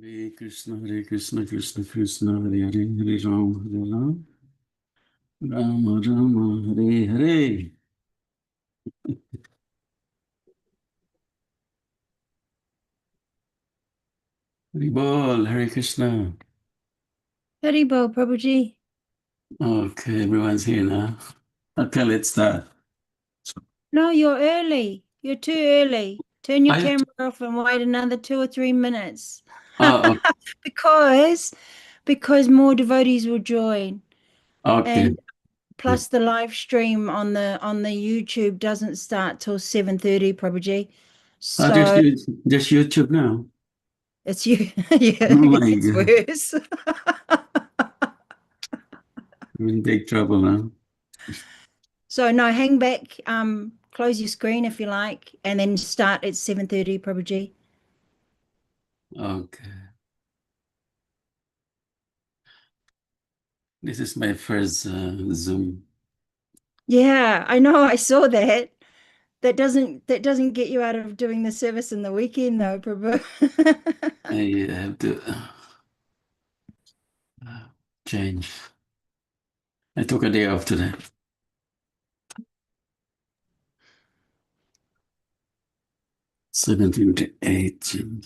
Hare Krishna, Krishna Krishna, Hare Hare, Hare Ram, Rama Rama, Hare Hare. Hare Bol, Hare Krishna. Haribol, Prabhuji. Okay, everyone's here now. Okay, let's start. No, you're early. You're too early. Turn your I, camera off and wait another 2 or 3 minutes. oh, Because more devotees will join. okay. And plus the live stream on the YouTube doesn't start till 7:30, Prabhuji. Oh, just, So just YouTube now. it's you. Yeah, Oh it my gets God. worse. I'm in big trouble now. So no, hang back, close your screen if you like, and then start at 7:30, Prabhuji. Okay. This is my first Zoom. Yeah, I know. I saw that. That doesn't get you out of doing the service in the weekend though, Prabhu. I have to change. I took a day off today. 17 to 18.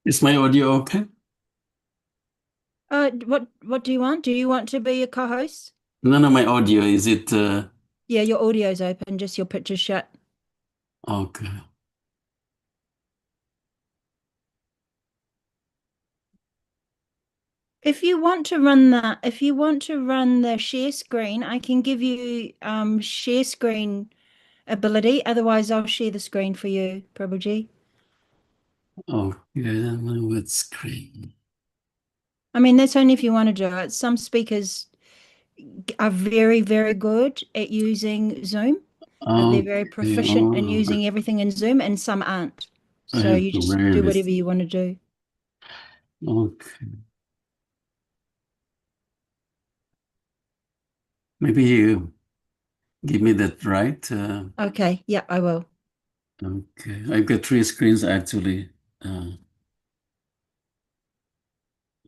Is my audio okay? What do you want? Do you want to be a co-host? No, no, my audio, is it Yeah, your audio's open, just your picture's shut. okay? If you want to run the share screen, I can give you share screen ability. Otherwise, I'll share the screen for you, Prabhuji. Okay, I don't know what screen. I mean, that's only if you want to do it. Some speakers are very, very good at using Zoom. They're very Okay, proficient in oh, using everything in Zoom, and some aren't. I So have you to just wear do this. whatever you want to do. Okay, maybe you give me that right. Okay, yeah, I will. Okay, I've got three screens actually. Uh,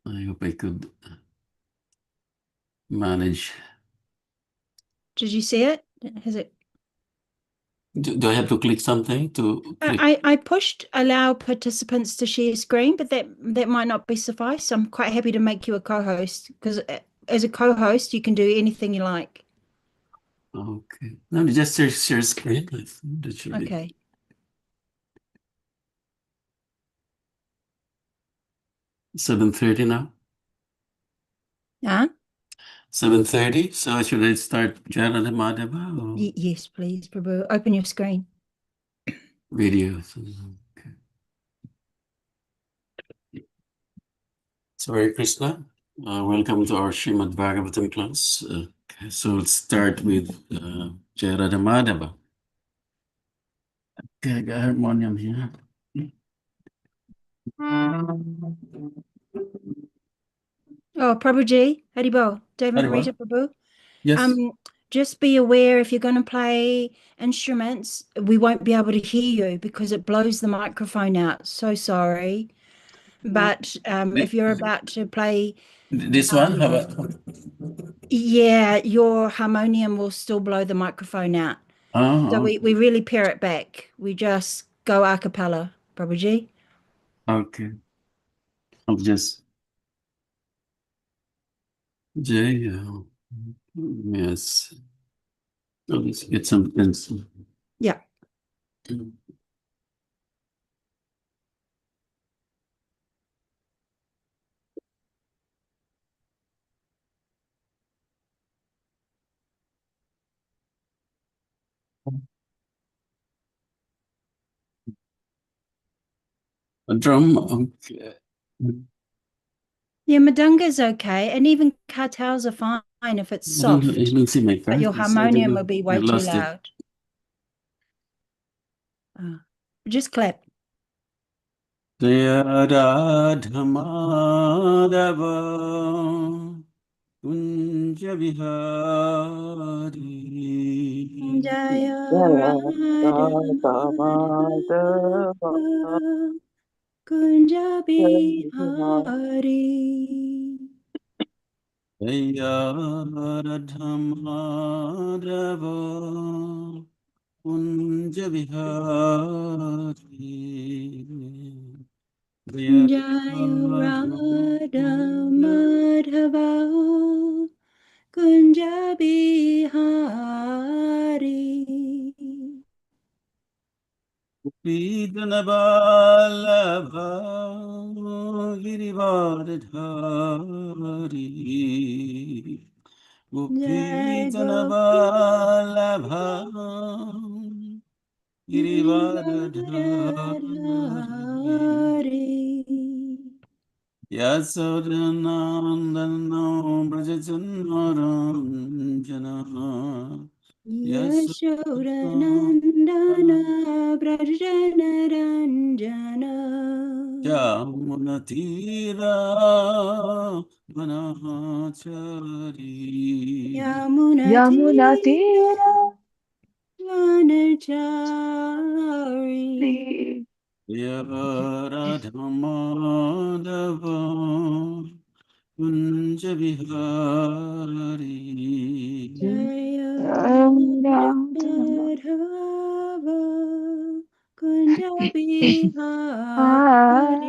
I hope I could manage. Did you see it? Has it? Do I have to click something to click? I pushed allow participants to share screen, but that might not be suffice. I'm quite happy to make you a co-host because as a co-host, you can do anything you like. Okay, no, just share screen. That should be Okay. 7:30 now. Yeah. 7:30. So should I start Janata Madhava or Yes, please, Prabhu. Open your screen. videos? Okay. So, Hare Krishna. Welcome to our Śrīmad-Bhāgavatam class. Okay, so let's start with Janata Madhava. Okay, I got harmonium here. Oh, Prabhuji, Haribol, Haribol. Devamrita, Prabhu. Yes. Um, just be aware if you're going to play instruments, we won't be able to hear you because it blows the microphone out. So sorry. But if you're about to play, This one? How about? yeah, your harmonium will still blow the microphone out. So Oh, we really pare it back. We just go a cappella, Prabhuji. okay. I'll just J. Yes. Oh, let's get some pencil. Yeah. A drum. Okay. Yeah, Madunga's okay. And even cartels are if it's I don't soft, see my but your cards. I don't harmonium know. will be I way too lost it. loud. Just clap. Jaya Radha Madhava Kunja Vihari Jaya Madhava Kunja Bihari. Jaya Radha Madhava Kunja Vihari Jaya Jaya Radha Radha Madhava Kunja Bihari. Pridanabalabha Girivardhari Jai Pridanabalabha Girivardhari Hari. Yasodanandano Brajachanmaranjana Yashodanandana Brajanaranjana Yamunatira Vanachari Yamuna Yamunati Tira Vanachari. Yaradhamadava Kunja Vihari Jaya Radha Madhava Kunja Bihari. Hari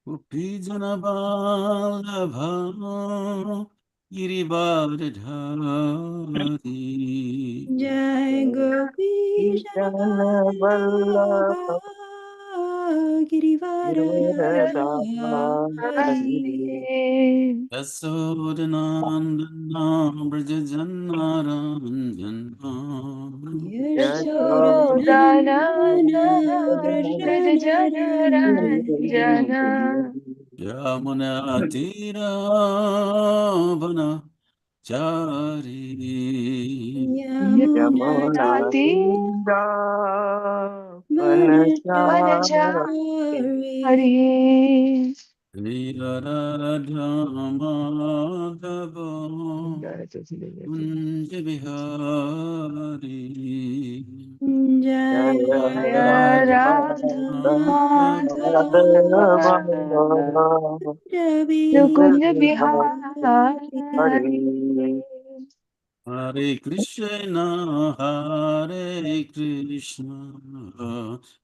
Upijanabalabha Girivardhari Jai Gopi Janavallabha Vallabha Girivardhari. Hari Yasodanandana Brajajannaranjana Yashodanandana Vrajajanaranjana Brajanaranjana Yamunatira Vanachari Yamuna Yamunati Tira Vanachari. Hari Radhamadhava Kunja Vihari Jaya Jaya Radha Radha Madhava Ravi Kunja Bihari Hare Krishna, Hare Krishna,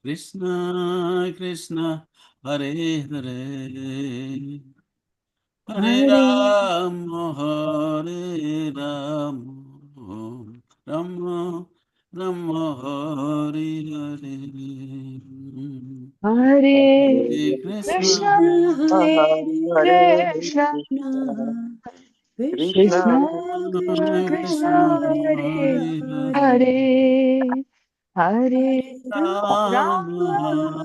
Krishna Krishna, Hare Hare, Hare Hare Rama, Hare Rama, Rama Rama, Hare Hare, Hare Hare Krishna, Krishna Hare Krishna Krishna Krishna Krishna Krishna Krishna Hare Hare Hare Hare Hare Hare Rama, Rama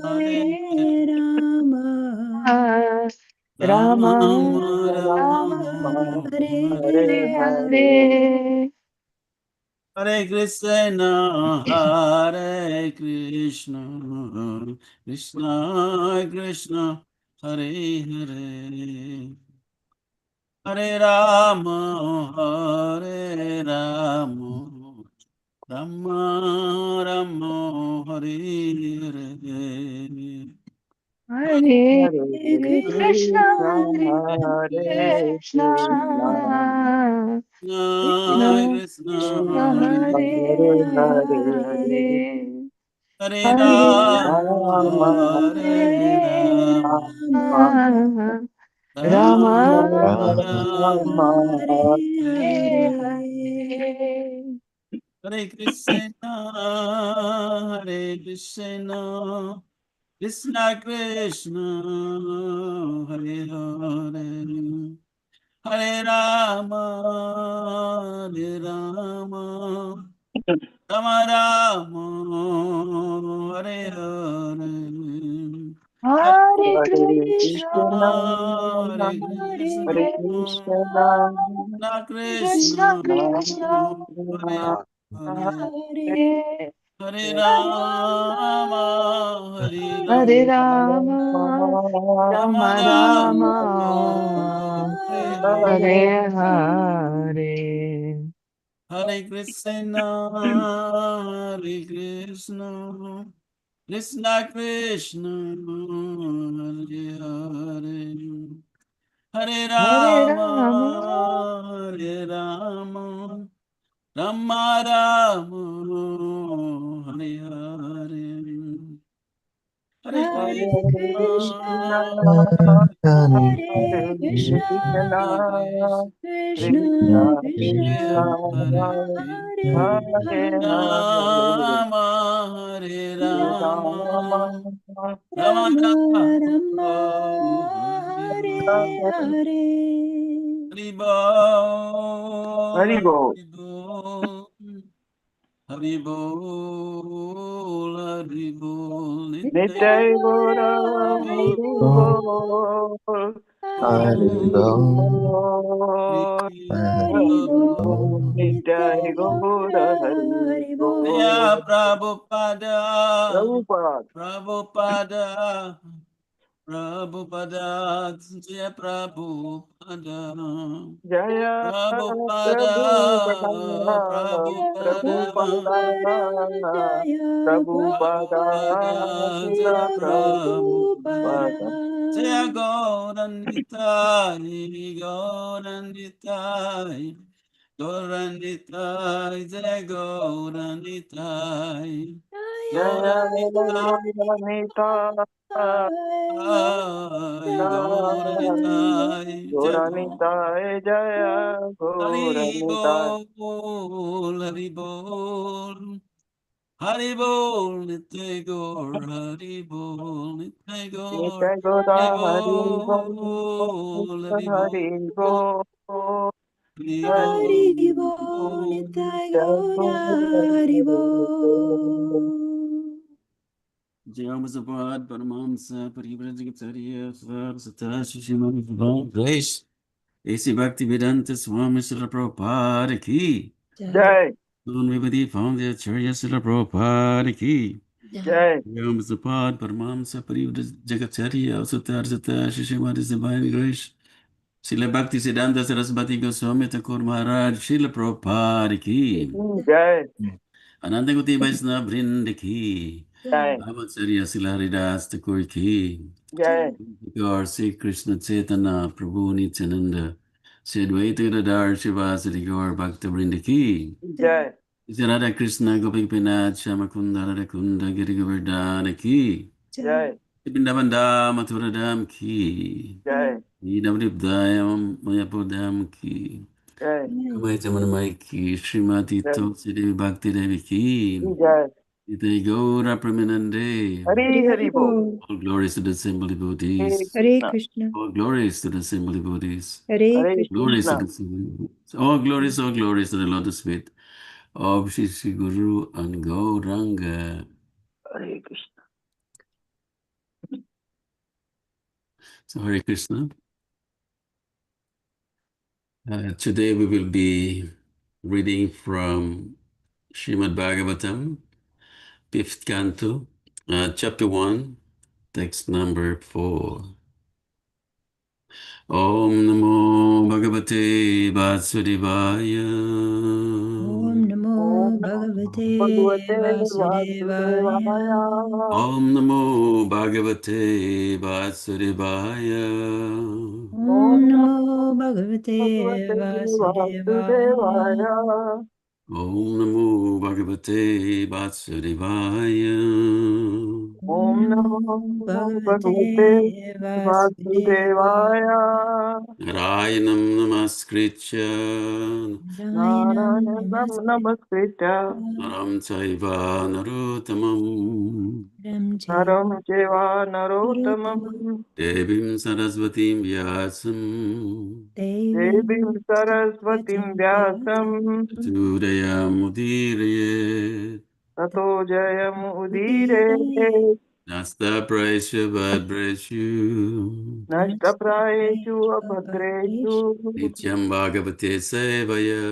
Hare Hare Rama Rama Rama Rama Rama, Hare Hare Hare Hare Krishna, Hare Krishna, Krishna Krishna, Hare Hare, Hare Rama, Hare Rama, Rama Rama, Hare Hare. Hare Krishna Krishna Hare Hare Krishna Krishna Krishna Krishna, Krishna Hare Hare Hare Hare Rama, Hare Rama, Rama Rama Rama Hare Hare Hare Hare Krishna, Hare Krishna, Krishna Krishna, Hare Hare, Hare Rama, Hare Rama, Rama Rama, Hare Hare. Hare Hare Krishna, Krishna, Hare Hare Hare Krishna, Krishna, Krishna Krishna, Hare Hare, Hare Hare Rama, Hare Hare Rama, Rama, Rama Rama Rama, Rama, Hare Hare Hare. Hare. Hare Krishna, Hare Krishna, Krishna Krishna, Hare Hare, Hare Hare Rama, Rama, Hare Rama, Rama Rama, Hare Hare, Hare Hare Krishna, Krishna, Hare Krishna, Krishna Krishna, Krishna Krishna, Hare Hare. Hare Hare Hare, Rama, Hare Rama, Rama Rama Rama, Rama, Hare Hare. Hare Bol, Haribo, Hare Bol, Hare Bol, Hare Bol, Nitai Gora, Hare Haribo, Haribo, Haribo, Nitai Gora, Jaya Haribo, Prabhupada, Prabhupada, Prabhupada, Prabhupada, Jaya Prabhupada, Jaya Prabhupada, Prabhupada, Prabhupada, Prabhupada, Jaya Prabhupada, Prabhupada, Jaya Prabhupada. Prabhupada, Jaya Prabhupada. Gauranitai, Gauranitai, Gauranitai, Jaya Gauranitai, Jaya Gauranitai, Nita, Gauranitai, Jaya Goranita, Jaya Hari Goranita, Bol, Hari Bol, Hari Bol, Nitya Gaur, Hari Bol, Nitya Gaur, Nita Goda, Hari Hari Bol, Hari Hari Bol, Go, Hari Hari Haribo, Bol. Nitai Gaura, Haribo. Go, Jai Amazabad, Paramahamsa, Parivrajagatarya, Sarasata, Shishimam, Grace, AC Bhaktivedanta Swami Srila Prabhupada ki. Jai, Soon Vivadi found the Acharya Srila Prabhupada ki. Jai, Jai Amazabad, Paramahamsa, Parivrajagatarya, Sarasata, Shishimam, Divine Grace. Srila Bhakti Siddhanta Sarasvati Goswami Thakur Maharaj, Srila Prabhupada ki. Jai, Ananda Kuti Vaishnava Vrind ki. Jai, Acharya Srila Haridas Thakur ki. Jai, Gaur Sri Krishna Chaitanya Prabhu Nityananda Sri Advaita Gadadhar Shivasari Gaur Bhakta Vrinda ki Jai, Sri Radha Krishna Gopikpinath Shamakunda Radhakunda Giri Govardhana ki Jai, Sri Vrindavan Mathura Dham ki Jai, Sri Navadvipdayam Mayapur Dham ki Jai, Ramaya Jamanamai ki Srimati Jai, Tulsi Devi Bhakti Devi ki Jai, Nitai Gaura Pramanande. Hari Hari Bo, All glories to the simple Hare devotees. Hare Krishna, Krishna, All glories to the simple devotees. Hare Hare Krishna, Glories to Krishna, the simple devotees. All glories to the lotus feet of Shri Guru and Gauranga. Hare Krishna. So Hare Krishna. Today we will be reading from Śrīmad-Bhāgavatam, 5th canto, chapter 1, text number 4. Om Namo Bhagavate Vasudevaya. Om Om Namo Namo Bhagavate Bhagavate Vasudevaya. Vasudevaya. Om Namo Bhagavate Vasudevaya. Om Om Namo Namo Bhagavate Bhagavate Vasudevaya. Vasudevaya. Om Namo Bhagavate Vasudevaya. Om Om Namo Namo Bhagavate Bhagavate Vasudevaya. Vasudevaya. Narayanam Namaskritya. Narayanam Narayanam Namaste. Namaskritya. Naram Chaiva Narottamam. Ram Jai Naram Jeva Narottam Narottamam. Devim Saraswatim Vyasam. Devim Devim Saraswatim Saraswatim Vyasam Vyasam. Tudayam Udirayet. Tato Jayam Udire. Udire Nasta Praishu Bhadreshu Nashtaprayeshu abhadreshu Nityam Bhagavate Sevaya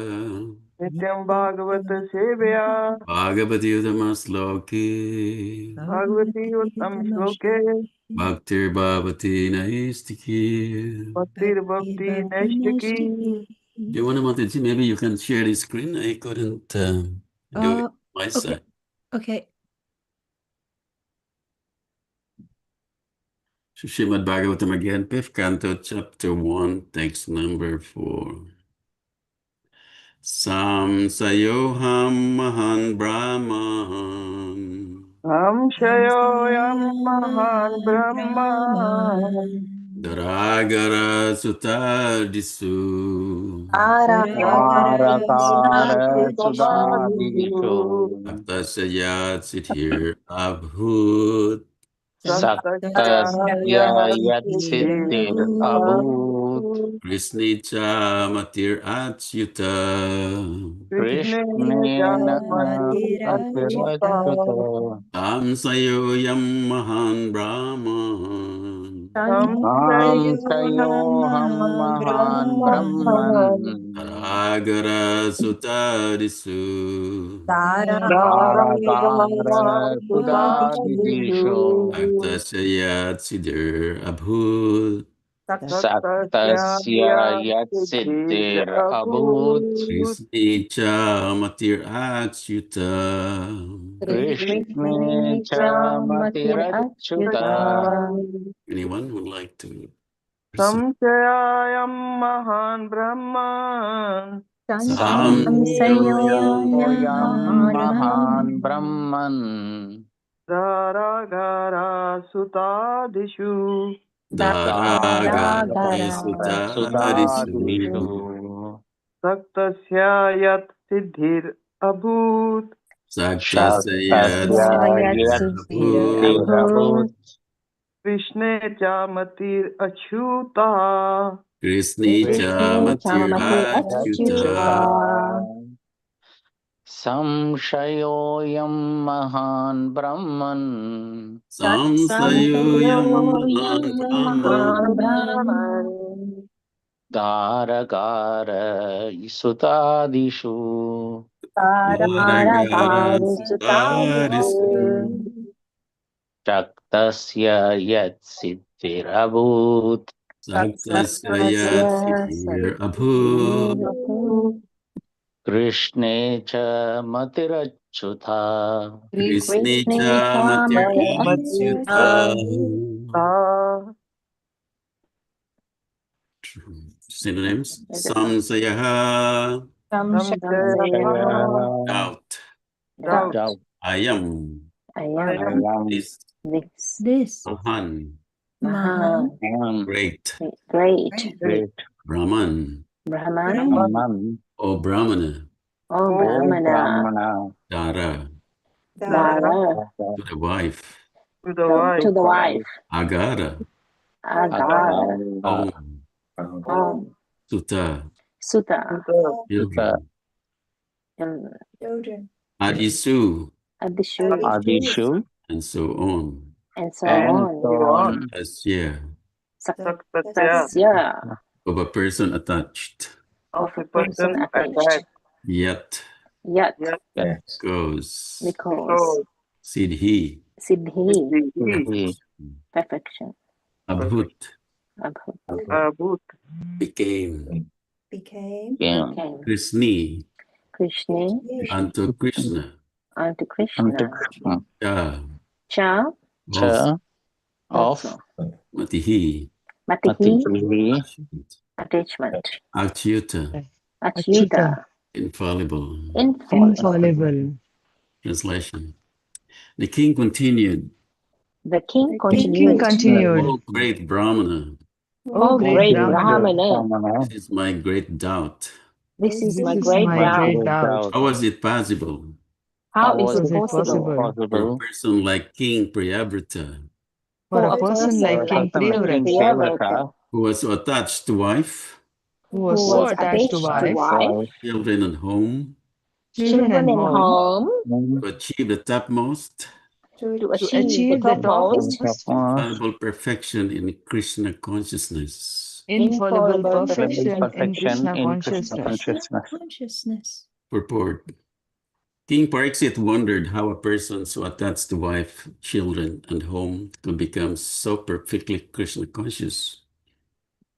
Nityam Bhagavata Sevaya Bhagavati Uttamasloki Bhagavati Uttam Shloke Bhaktir Bhavati Naistiki. Bhaktir Bhakti Nashtaki. Do you want to, Mataji, maybe you can share the screen? I couldn't do it on my Okay. side. Okay. So Śrīmad-Bhāgavatam again, 5th canto, chapter 1, text number 4. Samsayoham Mahan Brahman Samshayoyam Mahan Brahma Daragara Sutadisu Arakara Sudadishu Aktasayat Siddhir Abhut Saktasya Yat Siddhir Abhut Krishnicha Matir Achyuta Krishnena Atirachuta Samsayoyam Mahan Brahman Samsayoham Mahan Brahman Daragara Sutadisu Daragara Sudadishu Aktasayat Siddhir Abhut Saktasya Yat Siddhir Abhut Krishnicha Matir Achyuta Krishne Chamatirachuta Anyone would like to Samshayayam Mahan Brahman Samsayoyam Samsayoyam Mahan Brahman Daragara Sutadishu Daragara Sudadishu Sutadisu Saktasya Yat Siddhir Abhut Saktasayat Saktasya Yat Siddhir Abhut Abhut Krishne Chamatir Achyuta Krishnicha Matir Achyuta Achyuta Samshayoyam Mahan Brahman Samsayoyam Mahan Brahman Daragara Sutadishu Daragara Sutadisu Saktasya Yat Siddhir Abhut Saktasayat Siddhir Abhut Krishne Chamatirachuta Krishnicha Matir Achyuta Synonyms Samsayaha Doubt Doubt Ayam This This Mahan Mahan Great Great Brahman Brahman O Brahmana Brahmana Dara Dara to the wife to the wife. Agara Agara Om Sutta Children Adisu Adishu and so on and so on Asya Saktasya of a person attached of a person attached. Yet Yes. goes Because Siddhi Siddhi Abhut Abhut became yeah. Krishni unto Krishna Unto Krishna Cha Cha of Matihi Matihi Achyuta infallible translation. The king continued, The king continued, O great Brahmana, "O great Brahmana, this is my great doubt. this is my This is great my doubt. great doubt. How was it possible How is How it is it possible for a possible person like King Priyavrata, For a person like King Priyavrata, who was so attached to wife, who was so attached to attached to wife, wife, children, and home, children, and home, home, to achieve the topmost to achieve the topmost infallible perfection in Krishna consciousness. infallible perfection in perfection Krishna in Krishna consciousness. Consciousness. Purport. King Pariksit wondered how a person so attached to wife, children, and home could become so perfectly Krishna conscious.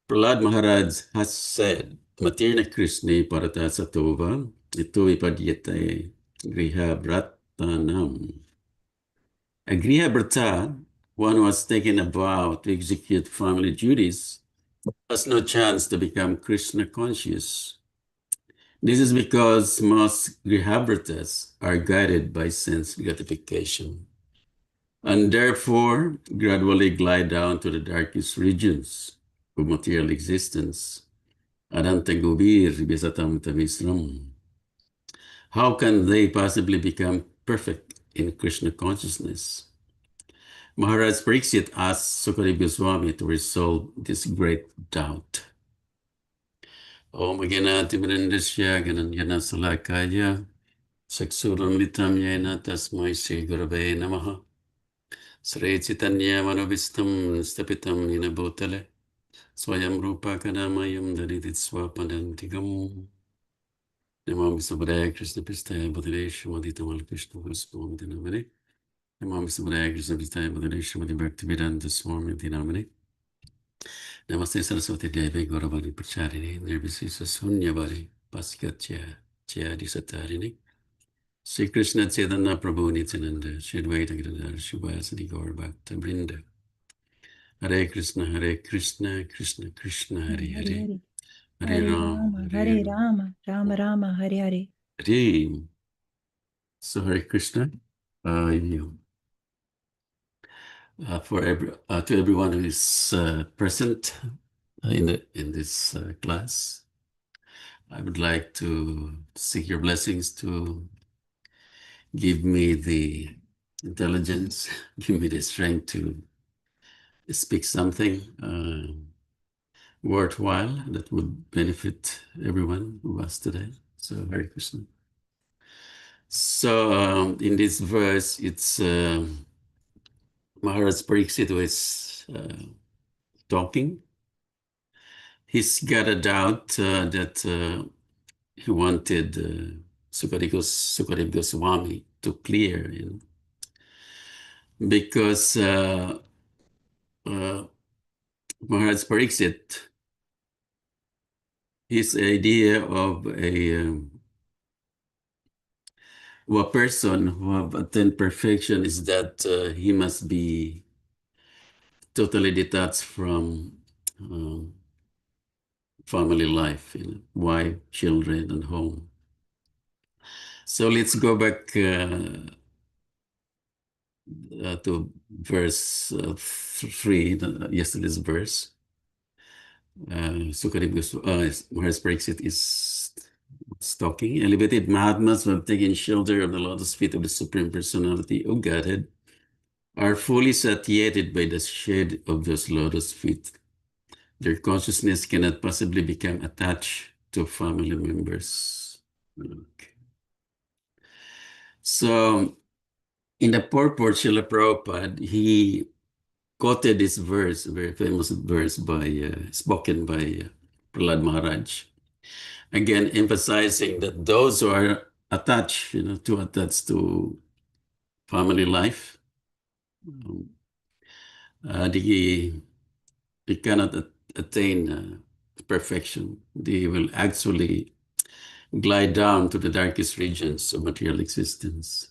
Prahlad Maharaj has said, Matirna Krishna parata satova, ito ipadyate griha vratanam. A griha vrata, one who has taken a vow to execute family duties, has no chance to become Krishna conscious. This is because most grihavratas are guided by sense gratification and therefore gradually glide down to the darkest regions of material existence. Adanta gubir bisatam tamisram. How can they possibly become perfect in Krishna consciousness? Maharaj Pariksit asked Sukadeva Goswami to resolve this great doubt. Om Ganati Brindasya Gananjana Salakaya Saksuramlitam Yena Tasmai Sri Gurave Namaha Sri Chaitanya Manovistam Stapitam Yena Bhutale Swayam Rupa Kadamayam Dalitit Swapadantigam Namami Sabraya Krishna Pistaya Bhadresh Maditamal Krishna Vaspam Dinamane Namami Sabraya Krishna Pistaya Bhadresh Madibhaktivedanta Swami Dinamane Namaste Saraswati Devi Gauravani Pracharini Nirvisisa Sunyavari Paskatya Chayadi Satarini Sri Krishna Chaitanya Prabhu Nityananda Shri Advaita Gadadhar Shivasadi Gaura Bhakta Vrinda Hare Krishna Krishna Krishna Hare Hare Hare Rama Hare Rama, Rama Rama, Hare Hare. Hare. So Hare Krishna. To everyone who is present in this class, I would like to seek your blessings to give me the intelligence, give me the strength to speak something worthwhile that would benefit everyone who was today. So Hare Krishna. So in this verse, it's Maharaj Pariksit was talking. He's got a doubt that he wanted Sukadeva Goswami to clear, because Maharaj Pariksit, his idea of a person who have attained perfection is that he must be totally detached from family life, wife, children, and home. So let's go back to verse 3, yesterday's verse. Maharaj Pariksit is talking. Elevated Mahatmas who have taken shelter of the lotus feet of the Supreme Personality of Godhead are fully satiated by the shade of those lotus feet. Their consciousness cannot possibly become attached to family members. Okay. So, in the purport, Srila Prabhupada, he quoted this verse, a very famous verse spoken by Prahlad Maharaj. Again, emphasizing that those who are attached, too attached to family life, they cannot attain perfection. They will actually glide down to the darkest regions of material existence.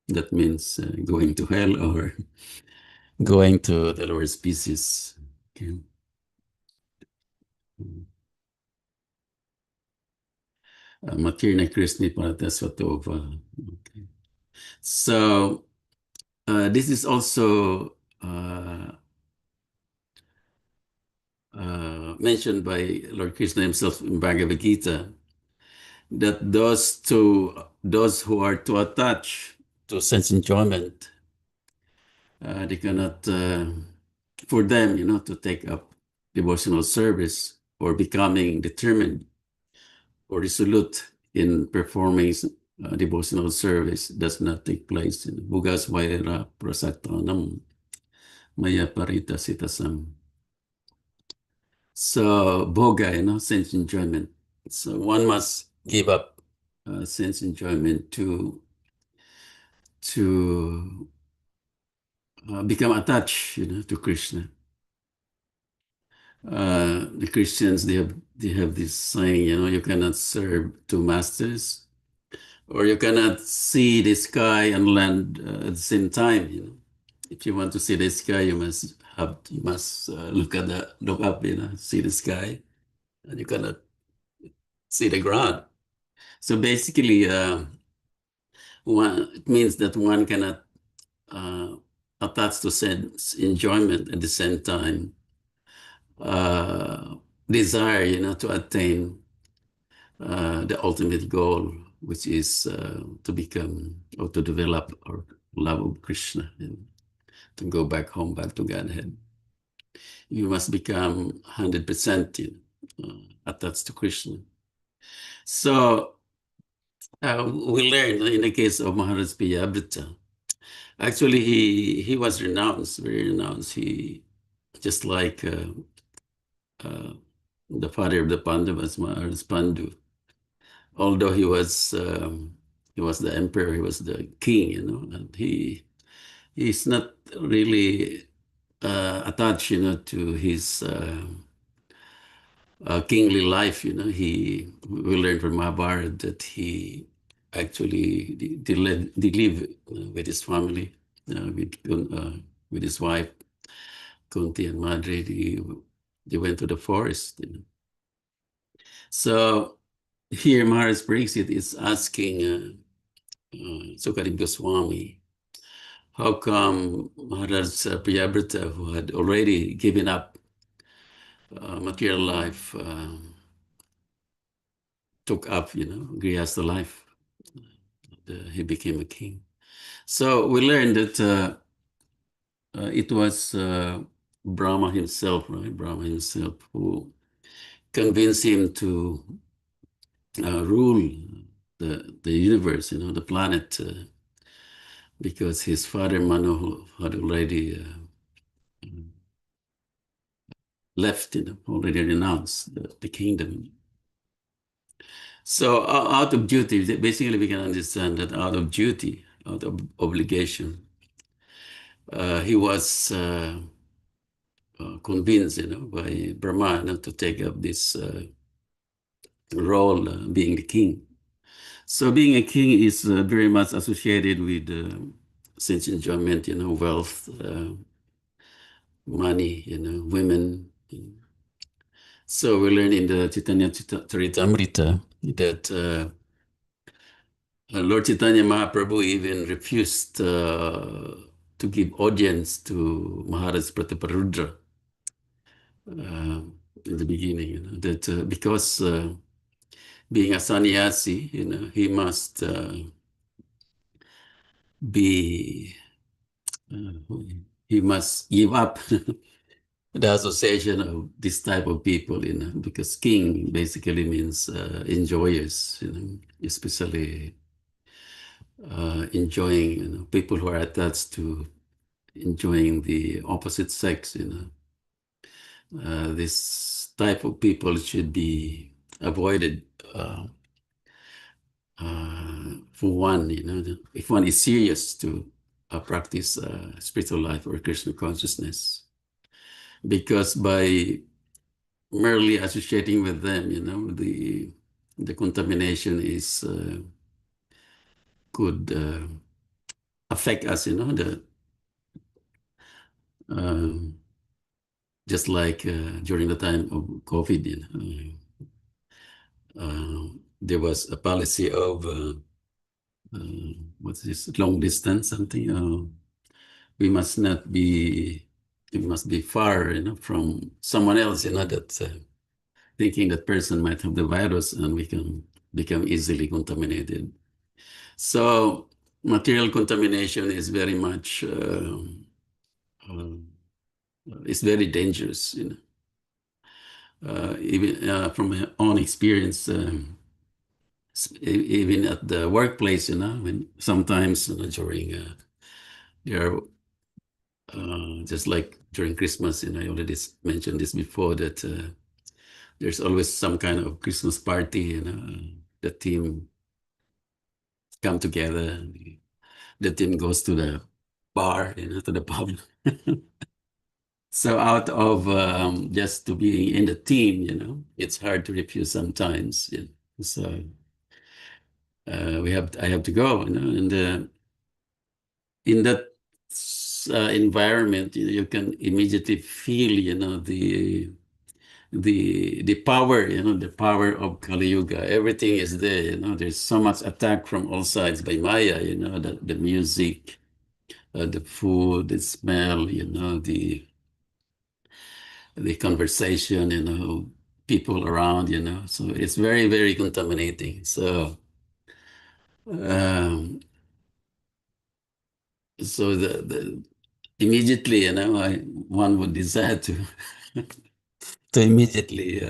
That means going to hell or going to the lower species. Okay. Matirna Krishna parata satova. Okay. So this is also mentioned by Lord Krishna himself in Bhagavad Gita, that those who are too attached to sense enjoyment, they cannot, for them, to take up devotional service or becoming determined or resolute in performing devotional service does not take place. Bugas vaira prasatanam maya parita sitasam. So bhoga, sense enjoyment. So one must give up sense enjoyment to become attached, to Krishna. The Christians, they have this saying, you cannot serve two masters, or you cannot see the sky and land at the same time. If you want to see the sky, you must look up, see the sky, and you cannot see the ground. So basically, it means that one cannot attach to sense enjoyment at the same time desire, to attain the ultimate goal, which is to become or to develop our love of Krishna and to go back home, back to Godhead. You must become 100% attached to Krishna. So we learned in the case of Maharaj Priyabrata, actually he was renounced, very renounced. He just like the father of the Pandavas, Maharaj Pandu. Although he was the emperor, he was the king, and he's not really attached, to his kingly life. We learned from Mahabharata that he actually did live with his family, with his wife Kunti and Madri. They went to the forest. So here Maharaj Pariksit is asking Sukadeva Goswami, how come Maharaj Priyabrata, who had already given up material life, took up, Grihastha life. He became a king. So we learned that it was Brahma himself, right? Brahma himself who convinced him to rule the universe, the planet, because his father Manu had already left, already renounced the kingdom. So out of duty, basically we can understand that out of duty, out of obligation, he was convinced, by Brahma to take up this role, being the king. So being a king is very much associated with sense enjoyment, wealth, money, women. So we learn in the Chaitanya Charitamrita that Lord Chaitanya Mahaprabhu even refused to give audience to Maharaj Prataparudra in the beginning, that because being a sannyasi, he must he must give up the association of this type of people, because king basically means enjoyers, especially enjoying, people who are attached to enjoying the opposite sex, this type of people should be avoided for one, if one is serious to practice spiritual life or Krishna consciousness. Because by merely associating with them, the contamination is could affect us, just like during the time of COVID, there was a policy of what's this, long distance something. We must be far, from someone else, that thinking that person might have the virus, and we can become easily contaminated. So material contamination is very much, it's very dangerous, even from my own experience. even at the workplace, when sometimes during there just like during Christmas, I already mentioned this before, that there's always some kind of Christmas party, the team come together, the team goes to the bar, to the pub. So out of just to be in the team, it's hard to refuse sometimes. So I have to go, and in that environment, you can immediately feel, the power, the power of Kali Yuga. Everything is there, There's so much attack from all sides by Maya, the music, the food, the smell, the conversation, people around, So it's very, very contaminating. So, so immediately, one would decide to immediately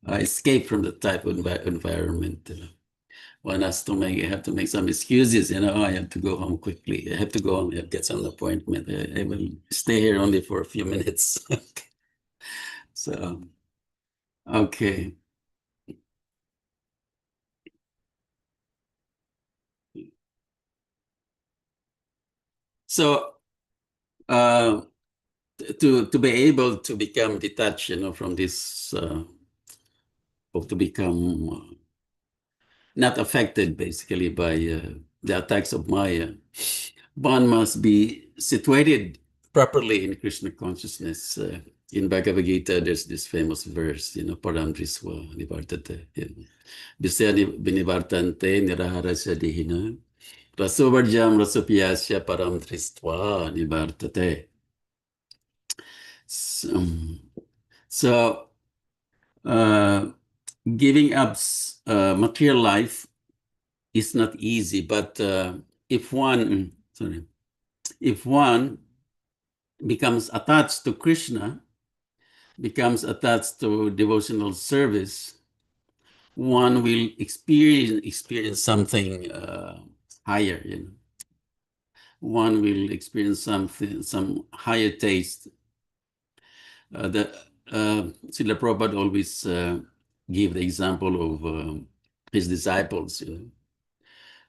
escape from the type of environment. One has to have to make some excuses. I have to go home quickly. I have to go home and get some appointment. I will stay here only for a few minutes. So, okay. So, to be able to become detached, from this, or to become not affected basically by the attacks of Maya, one must be situated properly in Krishna consciousness. In Bhagavad Gita, there's this famous verse, Param Drisva Nivartate. Visaya Vinivartante Niraharasya Dihina. Rasovarjam Rasopiyasya Param Dristva Nivartate. So giving up material life is not easy, but if one becomes attached to Krishna, becomes attached to devotional service, one will experience something higher. One will experience some higher taste. Srila Prabhupada always give the example of his disciples,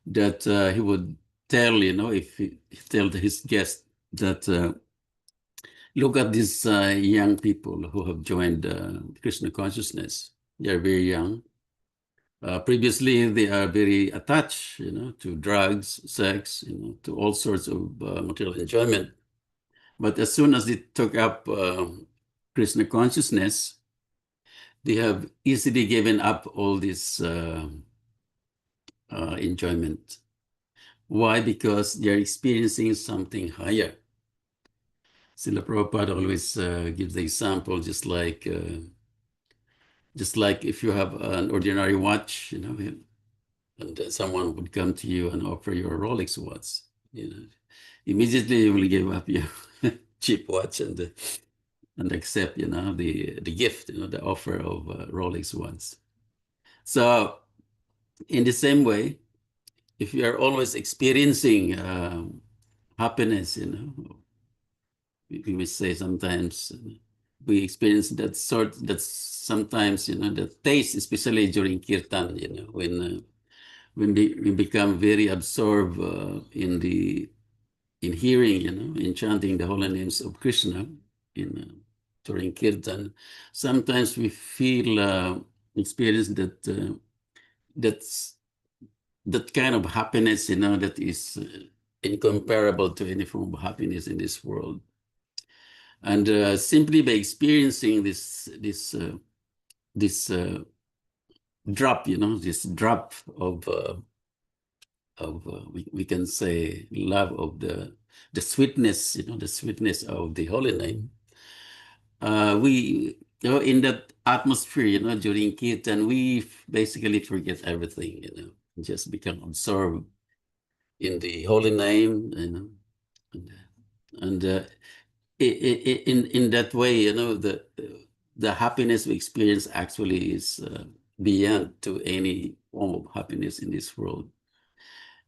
that he would tell, if he tell his guests that look at these young people who have joined Krishna consciousness. They are very young. Previously, they are very attached, to drugs, sex, to all sorts of material enjoyment. But as soon as they took up Krishna consciousness, they have easily given up all this enjoyment. Why? Because they're experiencing something higher. Srila Prabhupada always gives the example, just like if you have an ordinary watch, and someone would come to you and offer you a Rolex watch, immediately you will give up your cheap watch and accept, the gift, the offer of Rolex watch. So, in the same way, if you are always experiencing happiness, we may say sometimes we experience that sometimes, the taste, especially during kirtan, when we become very absorbed in hearing, in chanting the holy names of Krishna during kirtan, sometimes we feel, experience that kind of happiness, that is incomparable to any form of happiness in this world. And simply by experiencing this drop, this drop of we can say love of the sweetness, the sweetness of the holy name. We, in that atmosphere, during kirtan, we basically forget everything, just become absorbed in the holy name, and in that way, the happiness we experience actually is beyond to any form of happiness in this world.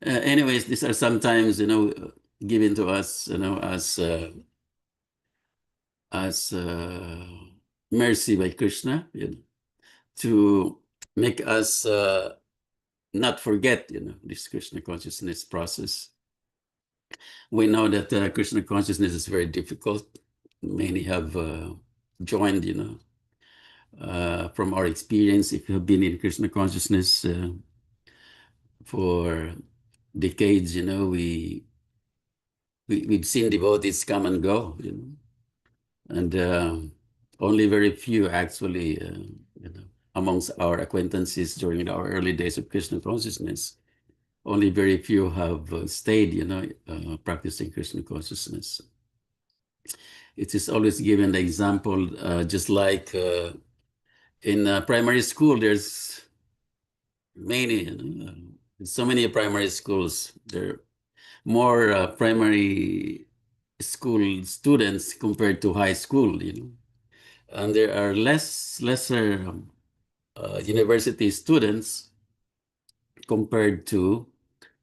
Anyways, these are sometimes, given to us, as mercy by Krishna, to make us not forget, this Krishna consciousness process. We know that Krishna consciousness is very difficult. Many have joined, from our experience, if you have been in Krishna consciousness for decades, we've seen devotees come and go, and only very few actually, amongst our acquaintances during our early days of Krishna consciousness, only very few have stayed, practicing Krishna consciousness. It is always given the example, just like in primary school, there's many, so many primary schools. There are more primary school students compared to high school, and there are lesser university students compared to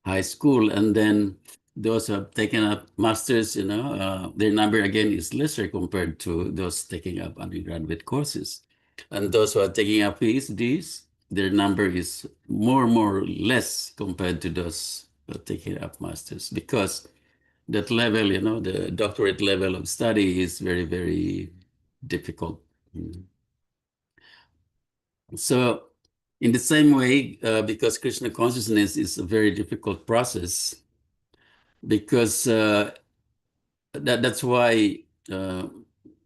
high school. And then those who have taken up masters, their number again is lesser compared to those taking up undergraduate courses. And those who are taking up PhDs, their number is more or less compared to those taking up masters, because that level, the doctorate level of study is very, very difficult. So in the same way, because Krishna consciousness is a very difficult process, because that's why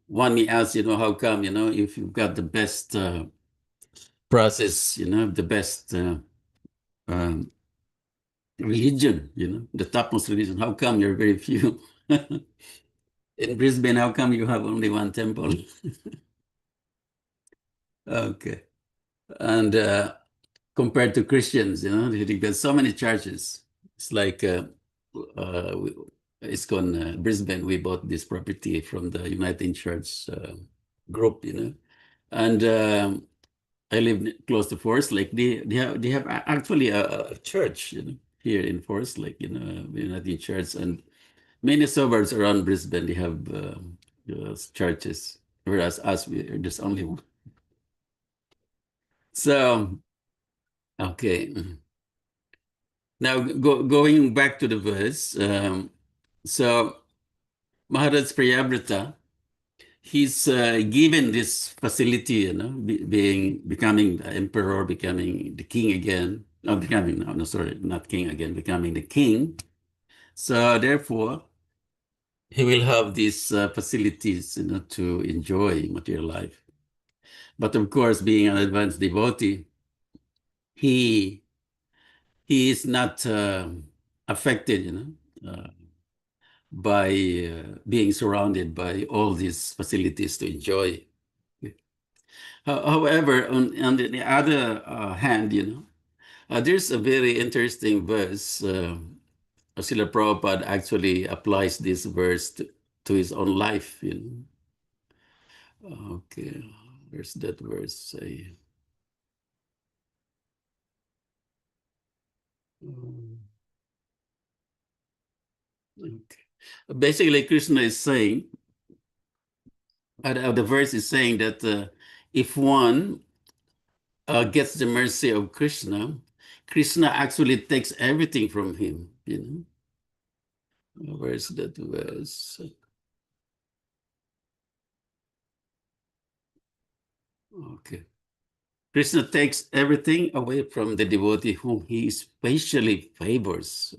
one may ask, how come, if you've got the best process, the best religion, the topmost religion, how come you're very few? In Brisbane, how come you have only one temple? Okay. And compared to Christians, they've got so many churches. It's like ISKCON Brisbane, we bought this property from the Uniting Church group, and I live close to Forest Lake. They have actually a church, here in Forest Lake, Uniting Church, and many suburbs around Brisbane, they have churches, whereas us, there's only one. So, okay. Now, going back to the verse, so Maharaj Priyavrata, he's given this facility, becoming the emperor, becoming the king again. Not king again, becoming the king. So therefore, he will have these facilities, to enjoy material life. But of course, being an advanced devotee, he is not affected, by being surrounded by all these facilities to enjoy. However, on the other hand, there's a very interesting verse. Srila Prabhupada actually applies this verse to his own life. Okay, where's that verse say? Okay. Basically, Krishna is saying, the verse is saying that if one gets the mercy of Krishna, Krishna actually takes everything from him, Where's that verse? Okay. Krishna takes everything away from the devotee whom he especially favors.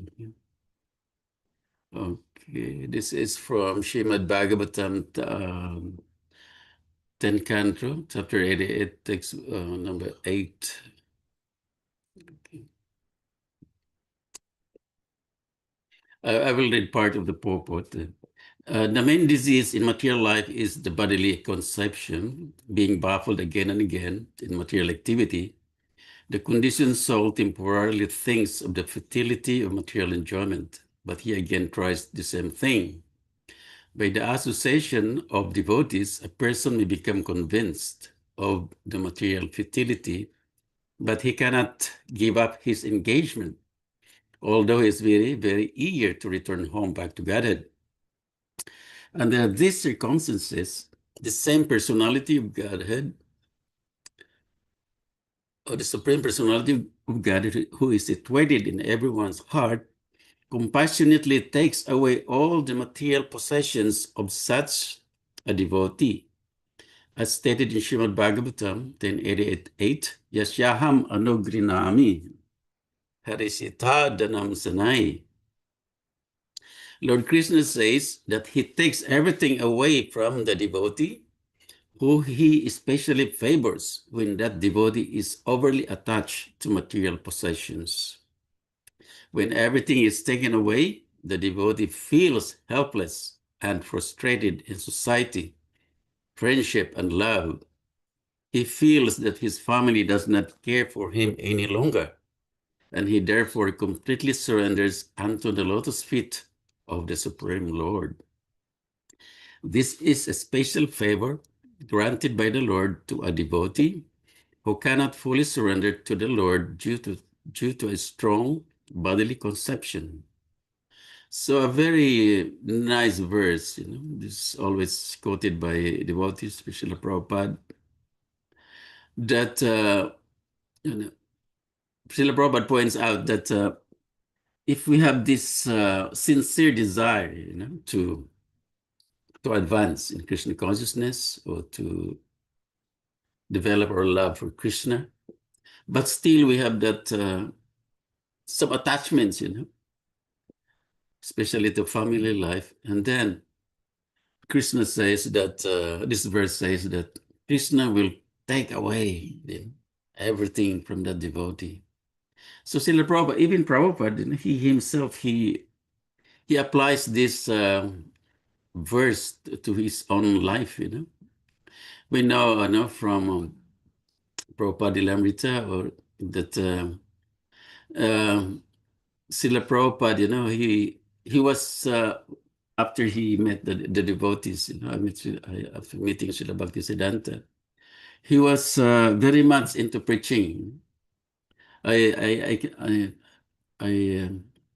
Okay, this is from Śrīmad-Bhāgavatam, 10 Canto, chapter 88, text number 8. Okay. I will read part of the purport. The main disease in material life is the bodily conception, being baffled again and again in material activity. The conditioned soul temporarily thinks of the futility of material enjoyment, but he again tries the same thing. By the association of devotees, a person may become convinced of the material futility but he cannot give up his engagement, although he is very, very eager to return home back to Godhead. Under these circumstances, the same personality of Godhead, or the Supreme Personality of Godhead, who is situated in everyone's heart, compassionately takes away all the material possessions of such a devotee. As stated in Śrīmad-Bhāgavatam 10.88, Yasyaham anugrinami harisita danam sanai. Lord Krishna says that he takes everything away from the devotee who he especially favors when that devotee is overly attached to material possessions. When everything is taken away, the devotee feels helpless and frustrated in society, friendship, and love. He feels that his family does not care for him any longer, and he therefore completely surrenders unto the lotus feet of the Supreme Lord. This is a special favor granted by the Lord to a devotee who cannot fully surrender to the Lord due to a strong bodily conception. So a very nice verse, this is always quoted by devotees, especially Prabhupada, that Srila Prabhupada points out that if we have this sincere desire, to advance in Krishna consciousness or to develop our love for Krishna, but still we have that some attachments, especially to family life. And then Krishna says that, this verse says that Krishna will take away everything from that devotee. So Srila Prabhupada, even Prabhupada, he himself, he applies this verse to his own life, We know from Prabhupada Devamrita, or that Srila Prabhupada, he was, after he met the devotees, after meeting Srila Bhaktisiddhanta, he was very much into preaching. I'm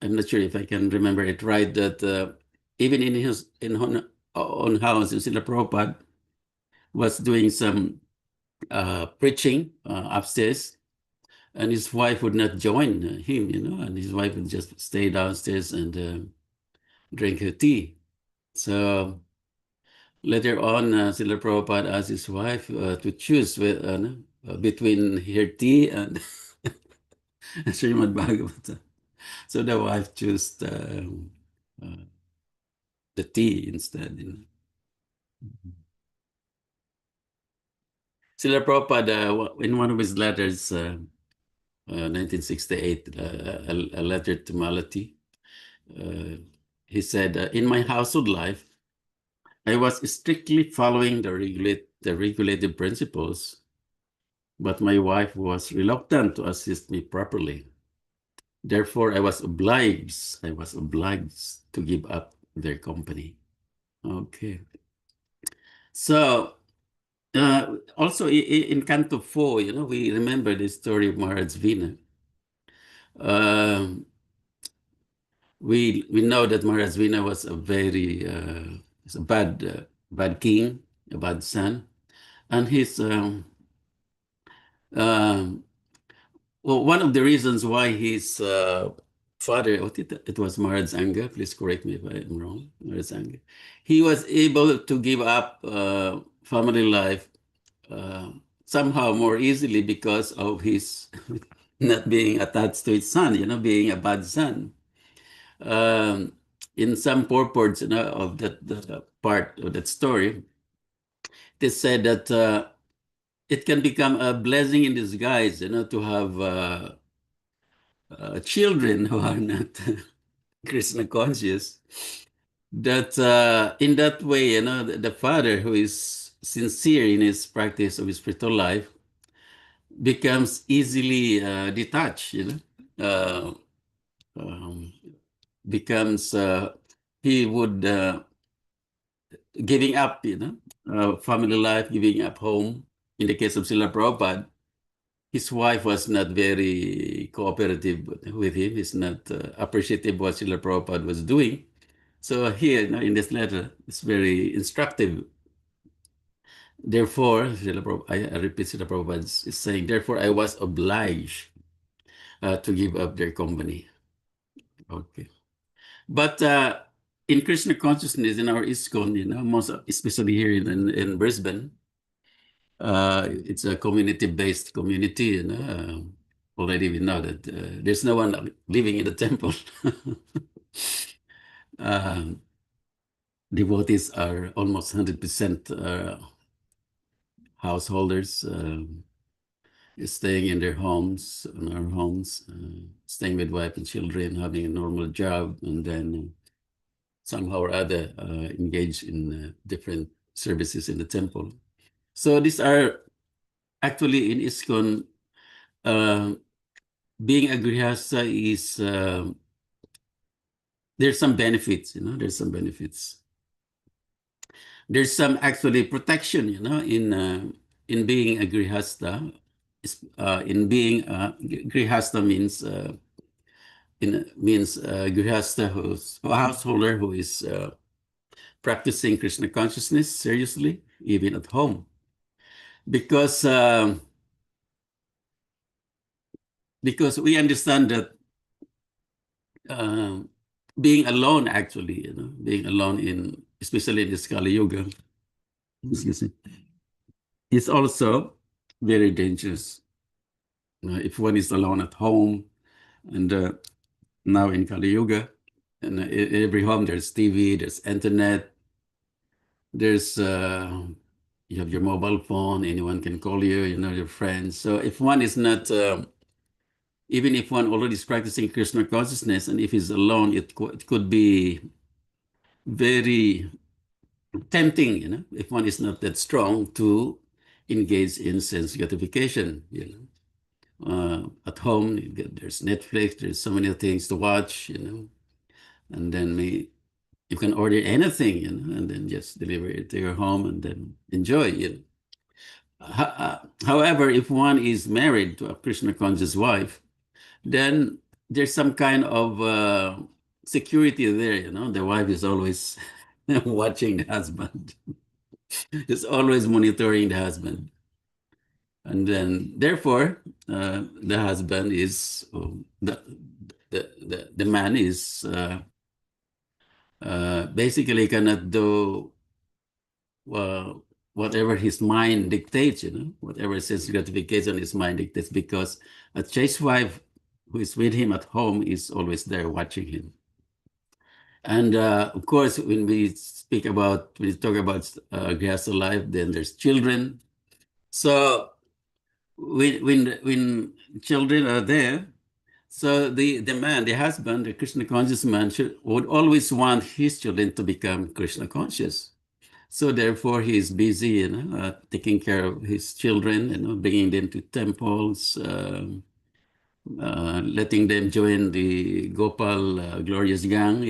not sure if I can remember it right, that even in his own house, Srila Prabhupada was doing some preaching upstairs, and his wife would not join him, and his wife would just stay downstairs and drink her tea. So later on, Srila Prabhupada asked his wife to choose between her tea and Śrīmad-Bhāgavatam. So the wife chose the tea instead. Srila Prabhupada, in one of his letters, 1968, a letter to Malati, he said, in my household life, I was strictly following the regulative principles, but my wife was reluctant to assist me properly. Therefore, I was obliged to give up their company. Okay. So, also in Canto 4, we remember the story of Maharaj Vina. We know that Maharaj Vina was a very bad king, a bad son, and his well, one of the reasons why his father, it was Maharaj Anga, please correct me if I am wrong, Maharaj Anga, he was able to give up family life somehow more easily because of his not being attached to his son, being a bad son. In some purports of that part of that story, they said that it can become a blessing in disguise, to have children who are not Krishna conscious. That in that way, the father who is sincere in his practice of his spiritual life becomes easily detached, becomes he would giving up, family life, giving up home. In the case of Srila Prabhupada, his wife was not very cooperative with him. He's not appreciative what Srila Prabhupada was doing. So here, in this letter, it's very instructive. Therefore, I repeat, Srila Prabhupada is saying, therefore, I was obliged to give up their company. Okay. But in Krishna consciousness, in our ISKCON, most especially here in Brisbane, it's a community-based community. Already we know that there's no one living in the temple. Devotees are almost 100% householders, staying in their homes, in our homes, staying with wife and children, having a normal job, and then somehow or other engage in different services in the temple. So these are actually in ISKCON, being a grihastha is, there's some benefits, there's some benefits. There's some actually protection, in being a grihastha. In being a grihastha means grihastha who's a householder who is practicing Krishna consciousness seriously, even at home, because we understand that being alone, actually, being alone especially in this Kali Yuga, excuse me, is also very dangerous. If one is alone at home, and now in Kali Yuga, and in every home there's TV, there's internet, there's you have your mobile phone, anyone can call you, your friends. So if one is not, even if one already is practicing Krishna consciousness, and if he's alone, it could be very tempting, if one is not that strong, to engage in sense gratification. At home, there's Netflix, there's so many things to watch, and then you can order anything, and then just deliver it to your home and then enjoy. However, if one is married to a Krishna conscious wife, then there's some kind of security there. The wife is always watching the husband, is always monitoring the husband. And then, therefore, the husband is, the man is basically cannot do whatever his mind dictates, whatever sense gratification his mind dictates, because a chaste wife who is with him at home is always there watching him. And of course, when we talk about grihastha life, then there's children. So when children are there, so the man, the husband, the Krishna conscious man, would always want his children to become Krishna conscious. So therefore, he is busy, taking care of his children, bringing them to temples, letting them join the Gopal glorious gang,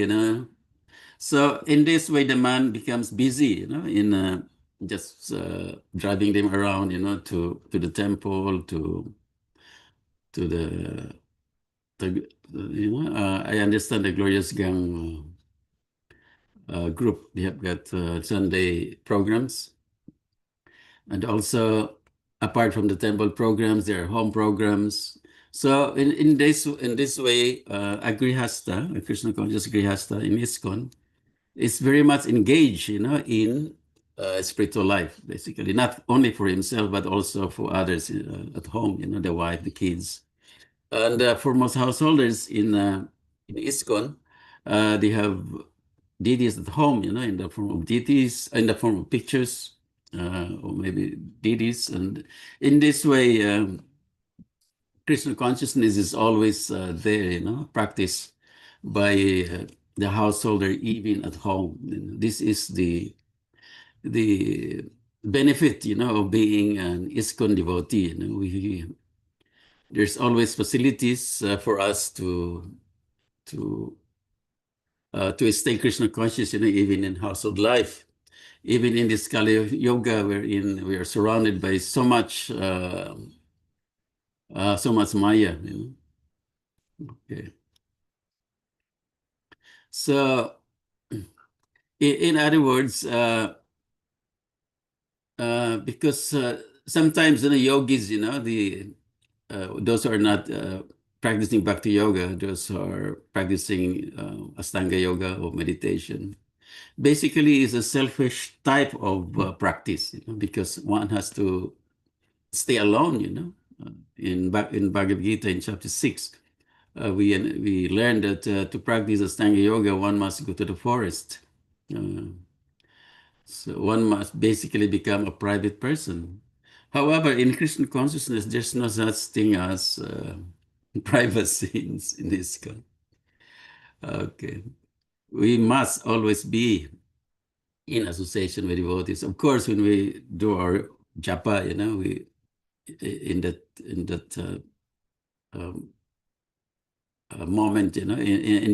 So in this way, the man becomes busy, in just driving them around, to the temple, to the I understand the glorious gang group. They have got Sunday programs, and also apart from the temple programs, there are home programs. So in this way, a grihastha, a Krishna conscious grihastha in ISKCON, is very much engaged, in spiritual life, basically, not only for himself but also for others at home, the wife, the kids, and for most householders in ISKCON, they have deities at home, in the form of deities, in the form of pictures, or maybe deities, and in this way, Krishna consciousness is always there, practiced by the householder, even at home. This is the benefit, of being an ISKCON devotee. There's always facilities for us to stay Krishna conscious, even in household life, even in this Kali Yoga, wherein we are surrounded by so much so much Maya, you know. Okay. So, in other words, because sometimes, you know, yogis, you know, those who are not practicing bhakti yoga, those who are practicing Astanga yoga or meditation, basically is a selfish type of practice, you know, because one has to stay alone, you know. In Bhagavad Gita in chapter 6, we learned that to practice Astanga yoga, one must go to the forest. So one must basically become a private person. However, in Krishna consciousness, there's no such thing as privacy in this kind. Okay. We must always be in association with devotees. Of course, when we do our japa, you know, we in that moment, you know, in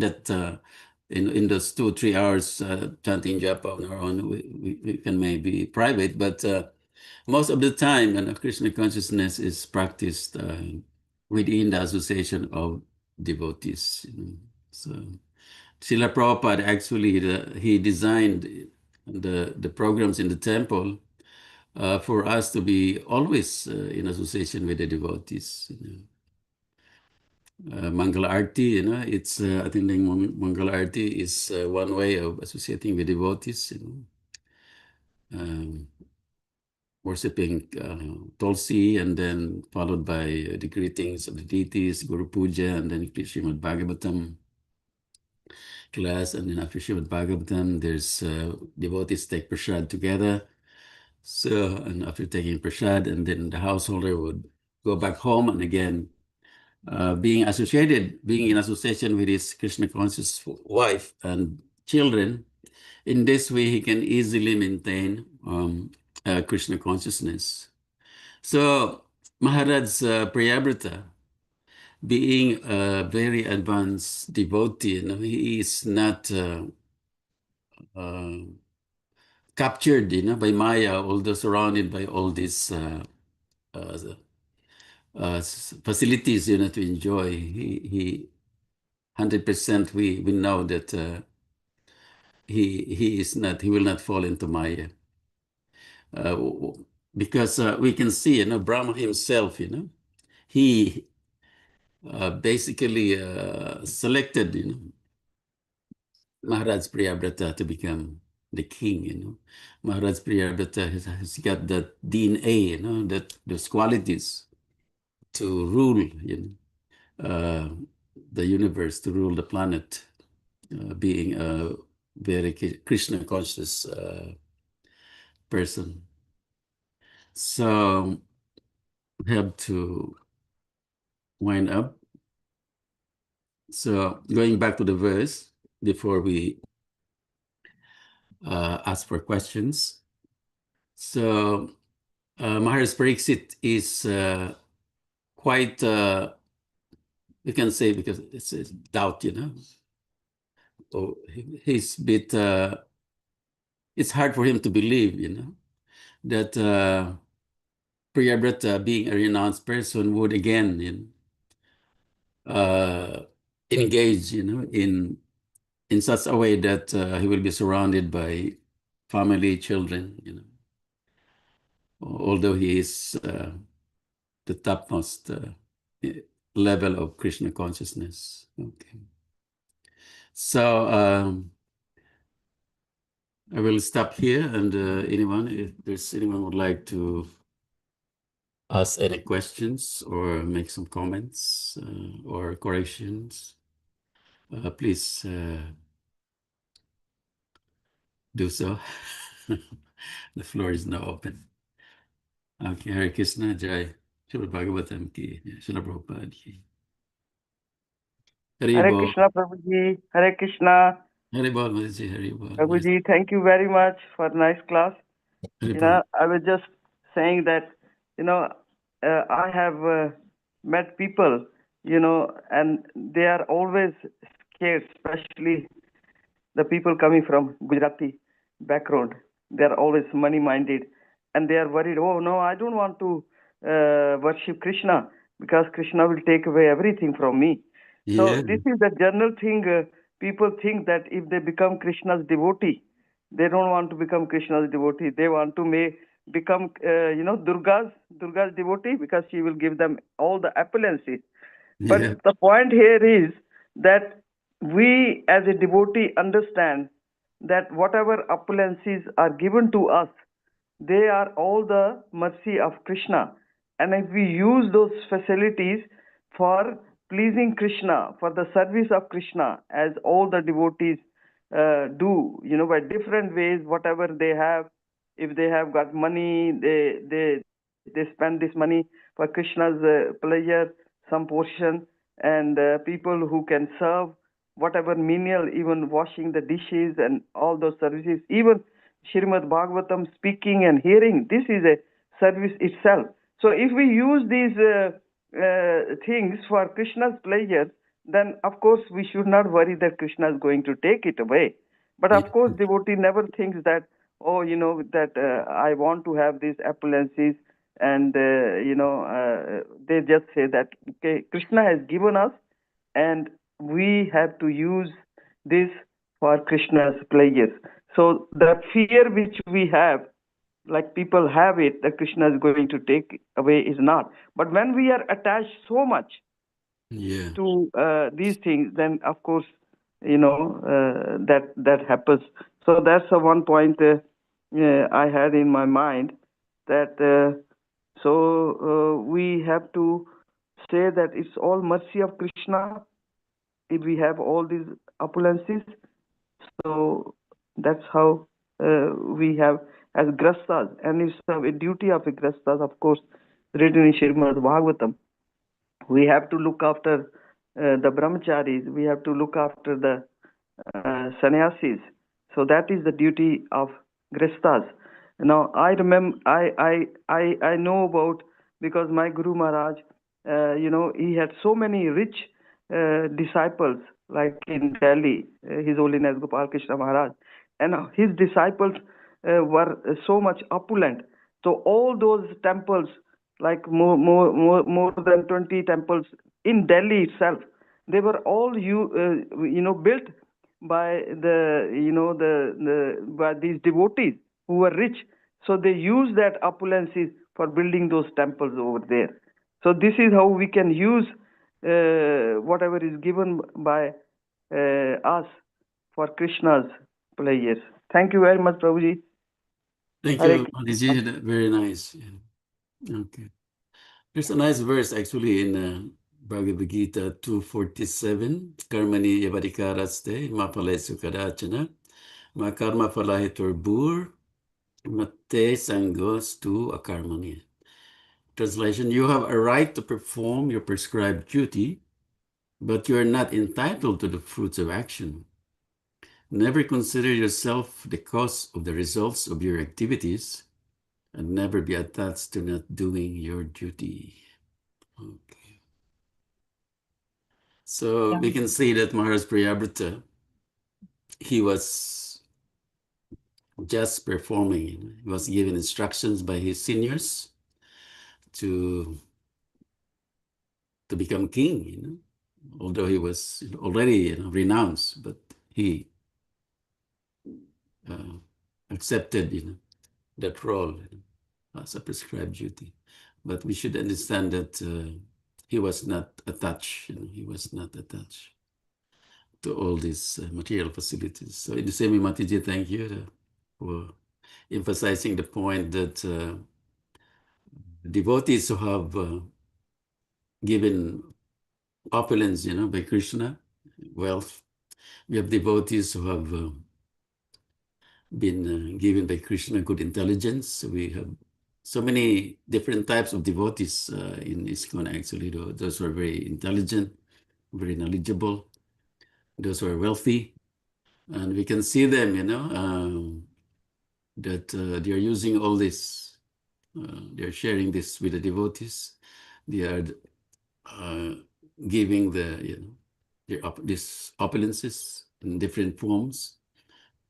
those 2-3 hours chanting japa on our own, we can maybe be private, but most of the time, you know, Krishna consciousness is practiced within the association of devotees. You know. So, Srila Prabhupada actually he designed the programs in the temple for us to be always in association with the devotees. You know. Mangala Arti, you know, it's attending Mangala Arti is one way of associating with devotees. You know. Worshipping Tulsi, and then followed by the greetings of the deities, Guru Puja, and then Śrīmad-Bhāgavatam class. And then after Śrīmad-Bhāgavatam, there's devotees take prasad together. So, and after taking prasad, and then the householder would go back home, and again, being in association with his Krishna conscious wife and children, in this way he can easily maintain Krishna consciousness. So Maharaj Prabhupada, being a very advanced devotee, you know, he is not captured, you know, by Maya, although surrounded by all these facilities, you know, to enjoy. He 100% we know that he will not fall into Maya. Because we can see, you know, Brahma himself, you know, he basically selected, you know, Maharaj Priyabrata to become the king, you know. Maharaj Priyabrata has got that DNA, you know, those qualities to rule, you know, the universe, to rule the planet, being a very Krishna conscious person. So we have to wind up. So going back to the verse before we ask for questions. So Maharaj Pariksit is quite, we can say, because it's a doubt, you know. Oh, he's a bit, it's hard for him to believe, you know, that Priyabrata, being a renounced person, would again, you know, engage, you know, in such a way that he will be surrounded by family, children, you know, although he is the topmost level of Krishna consciousness. Okay. So I will stop here, and if there's anyone would like to ask any questions or make some comments or corrections, please do so. The floor is now open. Okay, Hare Krishna, Jai. Śrīmad-Bhāgavatam ki, Srila Prabhupada ki. Hare Krishna, Prabhuji. Hare Krishna. Hare Bol, Mataji, Hare Bol. Prabhuji, thank you very much for nice class. Hare You Bol. know, I was just saying that, you know, I have met people, you know, and they are always scared, especially the people coming from Gujarati background. They are always money-minded, and they are worried, oh, no, I don't want to worship Krishna because Krishna will take away everything from me. So Yeah. this is the general thing. People think that if they become Krishna's devotee, they don't want to become Krishna's devotee. They want to become, Durga's devotee, because she will give them all the appearances. But Yeah. the point here is that we as a devotee understand that whatever appearances are given to us, they are all the mercy of Krishna. And if we use those facilities for pleasing Krishna, for the service of Krishna, as all the devotees do, by different ways, whatever they have, if they have got money, they spend this money for Krishna's pleasure, some portion, and people who can serve whatever menial, even washing the dishes and all those services, even Śrīmad-Bhāgavatam speaking and hearing, this is a service itself. So if we use these things for Krishna's pleasure, then of course we should not worry that Krishna is going to take it away. But of course, devotee never thinks that, I want to have these appearances, and they just say that, okay, Krishna has given us, and we have to use this for Krishna's pleasure. So the fear which we have, like people have it, that Krishna is going to take away, is not. But when we are attached so much to these things, then of course, that happens. So that's the one point I had in my mind, that we have to say that it's all mercy of Krishna if we have all these opulences. So that's how we have as grastas, and it's a duty of a grastas, of course, written in Śrīmad-Bhāgavatam. We have to look after the brahmacharis. We have to look after the sannyasis. So that is the duty of grastas. Now I remember, I know about, because my Guru Maharaj, he had so many rich disciples, like in Delhi, His Holiness Gopal Krishna Maharaj, and his disciples were so much opulent. So all those temples, like more than 20 temples in Delhi itself, they were all built by by these devotees who were rich. So they used that opulences for building those temples over there. So this is how we can use whatever is given by us for Krishna's pleasures. Thank you very much, Prabhuji. Thank you, Madhiji. Very nice. Yeah. Okay. There's a nice verse actually in Bhagavad Gita 2:47. Karmani yavadikaraste mapale sukadachana ma karma falahitur bur mate sangos tu akarmani. Translation: you have a right to perform your prescribed duty, but you are not entitled to the fruits of action. Never consider yourself the cause of the results of your activities, and never be attached to not doing your duty. Okay. So we can see that Maharaj Priyabrata, he was just performing. He was given instructions by his seniors to become king, although he was already renounced, but he accepted that role as a prescribed duty. But we should understand that he was not attached. He was not attached to all these material facilities. So in the same way, Matiji, thank you for emphasizing the point that devotees who have given opulence, by Krishna, wealth. We have devotees who have been given by Krishna good intelligence. We have so many different types of devotees in ISKCON, actually. Those who are very intelligent, very knowledgeable, those who are wealthy. And we can see them, that they are using all this. They are sharing this with the devotees. They are giving these opulences in different forms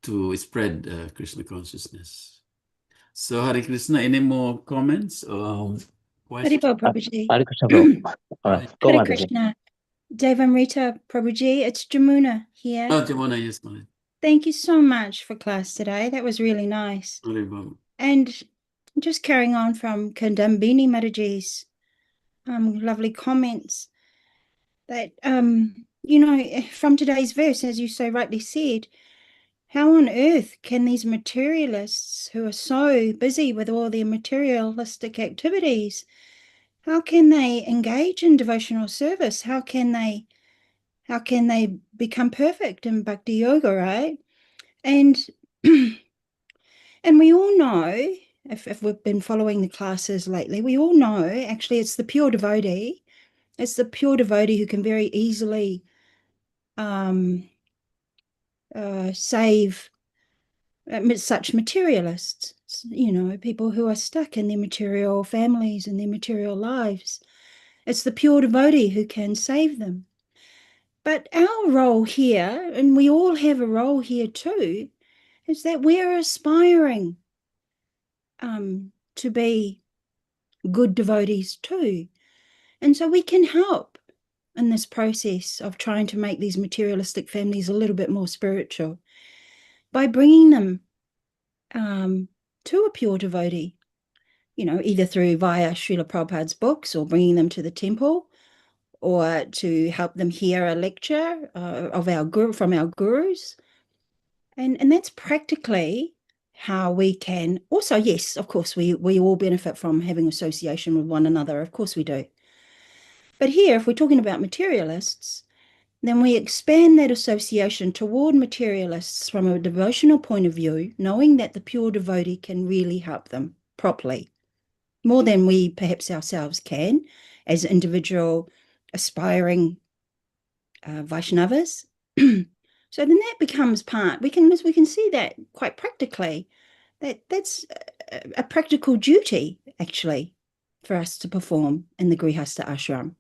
to spread Krishna consciousness. So Hare Krishna, any more comments? question? Haribol Prabhuji. Hare Krishna, Prabhu. All right, go Hare on. Krishna. Devamrita Prabhuji, it's Jamuna here. Oh, Jamuna, yes, fine. Thank you so much for class today. That was really nice. Haribol. And just carrying on from Kadambini Mataji's lovely comments, that, you know, from today's verse, as you so rightly said, how on earth can these materialists who are so busy with all their materialistic activities, how can they engage in devotional service? How can they become perfect in bhakti yoga, right? And and we all know, if we've been following the classes lately, we all know actually it's the pure devotee. It's the pure devotee who can very easily save such materialists, you know, people who are stuck in their material families and their material lives. It's the pure devotee who can save them. But our role here, and we all have a role here too, is that we're aspiring to be good devotees too. And so we can help in this process of trying to make these materialistic families a little bit more spiritual by bringing them to a pure devotee, you know, either via Srila Prabhupada's books or bringing them to the temple, or to help them hear a lecture of our guru, from our gurus. And that's practically how we can also, yes, of course, we all benefit from having association with one another. Of course we do. But here, if we're talking about materialists, then we expand that association toward materialists from a devotional point of view, knowing that the pure devotee can really help them properly, more than we perhaps ourselves can as individual aspiring Vaishnavas. So then that becomes part, we can see that quite practically, that's a practical duty actually for us to perform in the Grihastha ashram.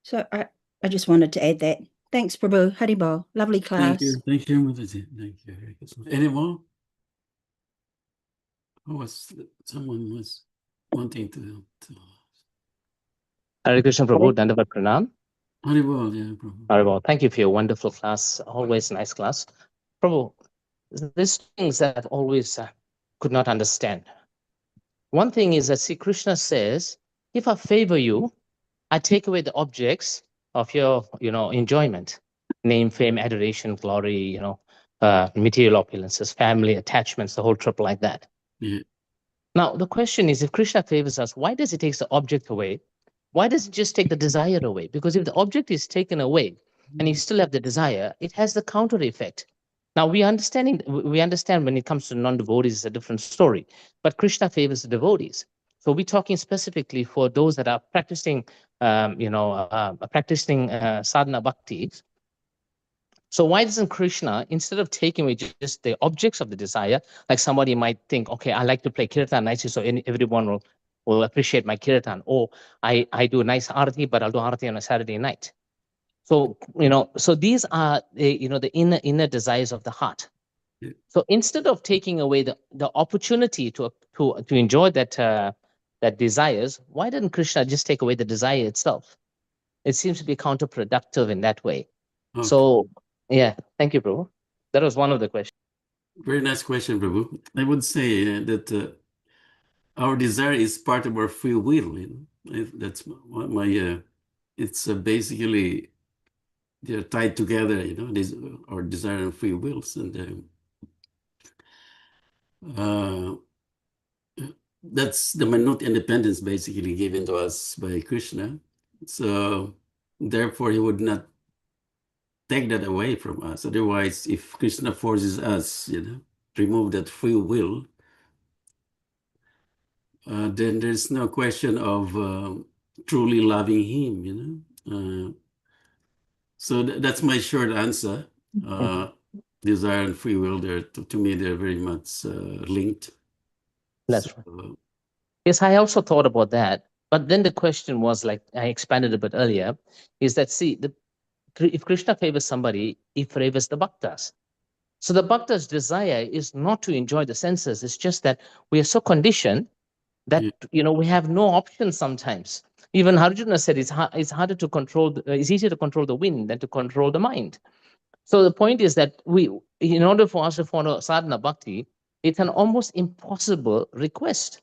So I just wanted to add that. Thanks, Prabhu. Haribol. Lovely class. Thank you. Thank you, Mataji. Thank you. Any more? Someone was wanting to... Hare Krishna, Prabhu. Dandavat Pranam. Haribol, yeah, Prabhu. Haribol, thank you for your wonderful class. Always nice class. Prabhu, there's things that I've always could not understand. One thing is that, see, Krishna says, if I favor you, I take away the objects of your, enjoyment, name, fame, adoration, glory, material opulences, family attachments, the whole trip like that. Yeah. Now, the question is, if Krishna favors us, why does he take the object away? Why does it just take the desire away? Because if the object is taken away and you still have the desire, it has the counter effect. Now, we understand when it comes to non-devotees, it's a different story. But Krishna favors the devotees. So we're talking specifically for those that are practicing, sadhana bhakti. So why doesn't Krishna, instead of taking away just the objects of the desire, like somebody might think, okay, I like to play kirtan nicely, so everyone will appreciate my kirtan. Or I do a nice arati, but I'll do arati on a Saturday night. So, so these are, the inner desires of the heart. So instead of taking away the opportunity to enjoy that desires, why didn't Krishna just take away the desire itself? It seems to be counterproductive in that way. Okay. So, yeah, thank you, Prabhu. That was one of the questions. Very nice question, Prabhu. I would say that our desire is part of our free will. That's my it's basically they're tied together. Our desire and free wills, and that's the minute independence basically given to us by Krishna. So therefore, he would not take that away from us. Otherwise, if Krishna forces us, remove that free will, then there's no question of truly loving him, So that's my short answer. Desire and free will, to me, they're very much linked. That's right. Yes, I also thought about that. But then the question was, like I expanded a bit earlier, is that, see, if Krishna favors somebody, he favors the bhaktas. So the bhakta's desire is not to enjoy the senses. It's just that we are so conditioned that, we have no option sometimes. Even Arjuna said it's harder to control, it's easier to control the wind than to control the mind. So the point is that in order for us to follow sadhana bhakti, it's an almost impossible request.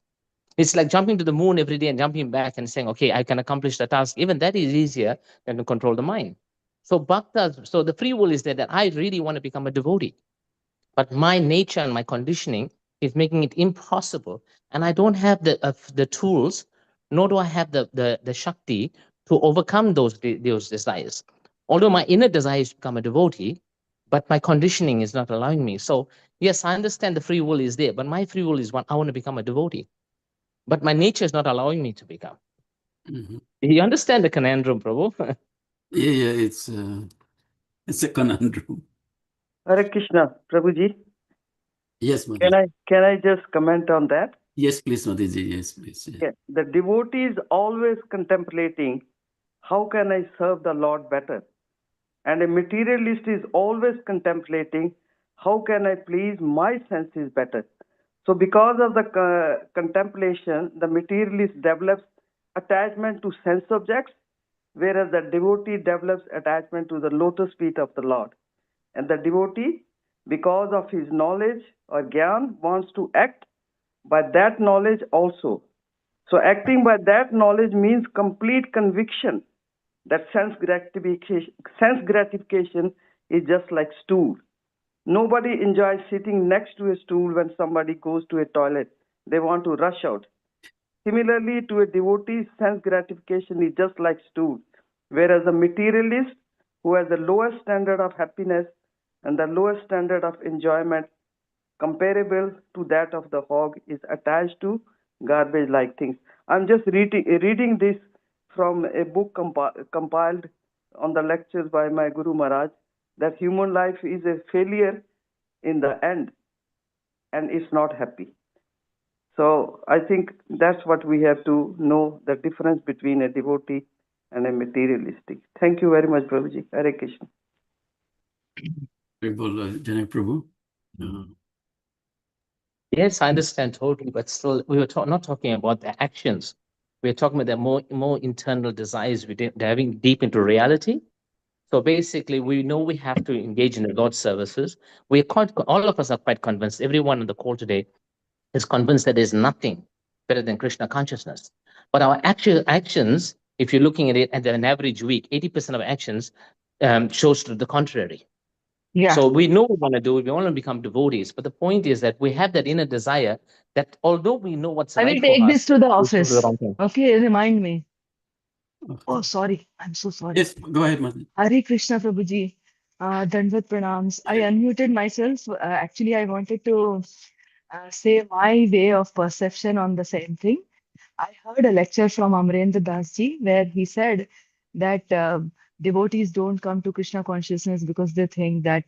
It's like jumping to the moon every day and jumping back and saying, okay, I can accomplish the task. Even that is easier than to control the mind. So so the free will is there, that I really want to become a devotee. But my nature and my conditioning is making it impossible. And I don't have the tools, nor do I have the Shakti to overcome those desires. Although my inner desire is to become a devotee, but my conditioning is not allowing me. So yes, I understand the free will is there, but my free will is I want to become a devotee. But my nature is not allowing me to become. You understand the conundrum, Prabhu? Yeah, it's a conundrum. Hare Krishna, Prabhuji. Yes, Mataji. Can I just comment on that? Yes, please, Mataji. Yes, please. Yeah. Yeah. The devotee is always contemplating, how can I serve the Lord better? And a materialist is always contemplating, how can I please my senses better? So because of the contemplation, the materialist develops attachment to sense objects, whereas the devotee develops attachment to the lotus feet of the Lord. And the devotee, because of his knowledge or gyan, wants to act by that knowledge also. So acting by that knowledge means complete conviction that sense gratification is just like stool. Nobody enjoys sitting next to a stool when somebody goes to a toilet. They want to rush out. Similarly, to a devotee, sense gratification is just like stool, whereas a materialist who has the lowest standard of happiness and the lowest standard of enjoyment comparable to that of the hog is attached to garbage-like things. I'm just reading this from a book compiled on the lectures by my Guru Maharaj, that human life is a failure in the end and it's not happy. So I think that's what we have to know, the difference between a devotee and a materialistic. Thank you very much, Prabhuji. Hare Krishna. Janai Prabhu. Yes, I understand totally, but still, we were not talking about the actions. We're talking about the more internal desires, we're diving deep into reality. So basically, we know we have to engage in the Lord's services. All of us are quite convinced. Everyone on the call today is convinced that there's nothing better than Krishna consciousness. But our actual actions, if you're looking at it at an average week, 80% of actions shows to the contrary. Yeah. So we know we want to do it. We want to become devotees. But the point is that we have that inner desire that although we know what's I right will for take us, this to the we do office. the wrong thing. Okay, remind me. Okay. Oh, sorry. I'm so sorry. Yes, go ahead, Mataji. Hare Krishna, Prabhuji. Dandavat pranams. I unmuted myself. Actually, I wanted to say my way of perception on the same thing. I heard a lecture from Amrendra Das ji where he said that devotees don't come to Krishna consciousness because they think that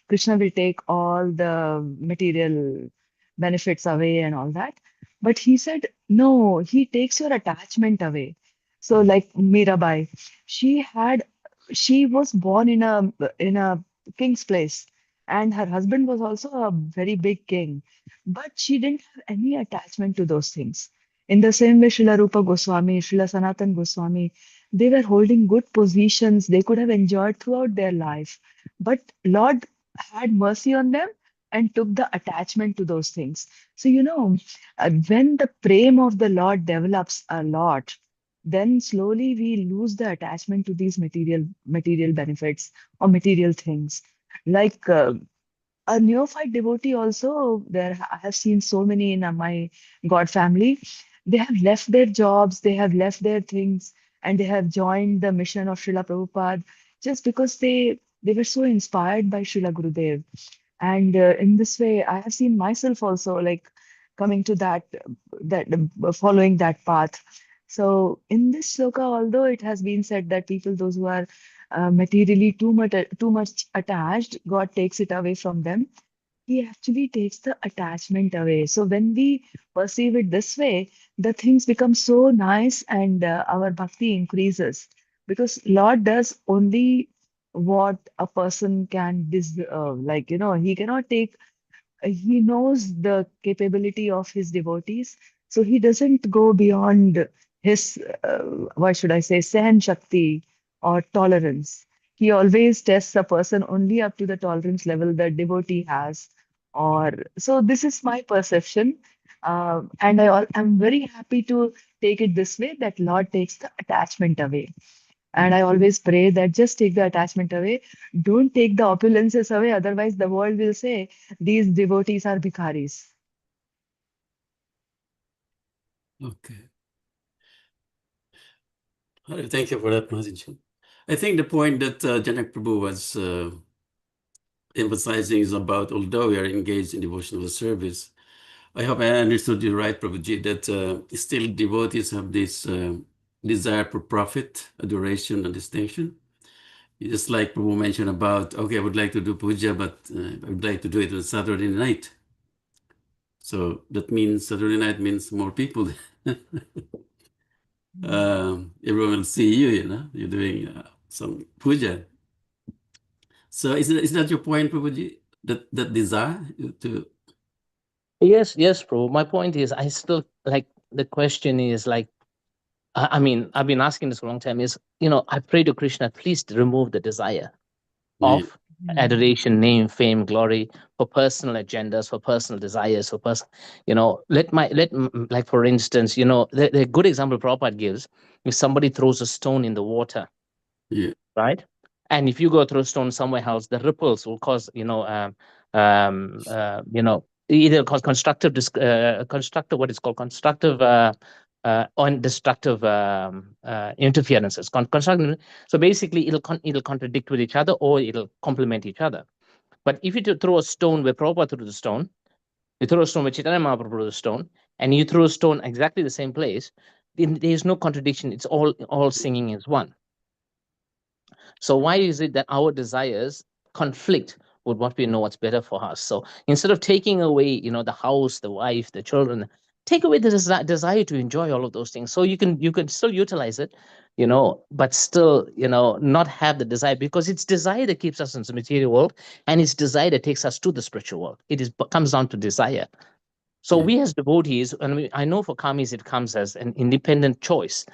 Krishna will take all the material benefits away and all that. But he said, no, he takes your attachment away. So like Mirabai, she was born in a king's place, and her husband was also a very big king, but she didn't have any attachment to those things. In the same way, Srila Rupa Goswami, Srila Sanatan Goswami, they were holding good positions. They could have enjoyed throughout their life. But Lord had mercy on them and took the attachment to those things. So, when the prem of the Lord develops a lot, then slowly we lose the attachment to these material benefits or material things. Like a neophyte devotee also, I have seen so many in my God family. They have left their jobs, they have left their things, and they have joined the mission of Srila Prabhupada just because they were so inspired by Srila Gurudev. And in this way, I have seen myself also like coming to that following that path. So in this sloka, although it has been said that people, those who are materially too much attached, God takes it away from them. He actually takes the attachment away. So when we perceive it this way, the things become so nice and our bhakti increases, because Lord does only what a person can he cannot take. He knows the capability of his devotees. So he doesn't go beyond his, what should I say, Sahan Shakti or tolerance. He always tests a person only up to the tolerance level that devotee has. Or so this is my perception. And I'm very happy to take it this way that Lord takes the attachment away. And I always pray that just take the attachment away. Don't take the opulences away. Otherwise, the world will say these devotees are bhikharis. Okay. All right, thank you for that, Maharaj. I think the point that Janak Prabhu was emphasizing is about, although we are engaged in devotional service, I hope I understood you right, Prabhuji, that still devotees have this desire for profit, adoration, and distinction. Just like Prabhu mentioned about, okay, I would like to do puja, but I would like to do it on Saturday night. So that means Saturday night means more people. Everyone will see you, you're doing some puja. So is that your point, Prabhuji? That desire to... Yes, Prabhu. My point is, I still like the question is like, I mean, I've been asking this for a long time. Is I pray to Krishna, please remove the desire of adoration, name, fame, glory for personal agendas, for personal desires, for like for instance, the good example Prabhupada gives, if somebody throws a stone in the water, right? And if you go throw a stone somewhere else, the ripples will cause, either cause constructive, what is called constructive or destructive interferences. Constructive. So basically, it'll contradict with each other or it'll complement each other. But if you throw a stone where Prabhupada threw the stone, you throw a stone where Chaitanya Mahaprabhu threw the stone, and you throw a stone exactly the same place, then there's no contradiction. It's all singing is one. So why is it that our desires conflict with what we know what's better for us? So instead of taking away, the house, the wife, the children, take away the desire to enjoy all of those things. So you can still utilize it, but still, not have the desire, because it's desire that keeps us in the material world, and it's desire that takes us to the spiritual world. Comes down to desire. So we as devotees, and I know for karmis it comes as an independent choice.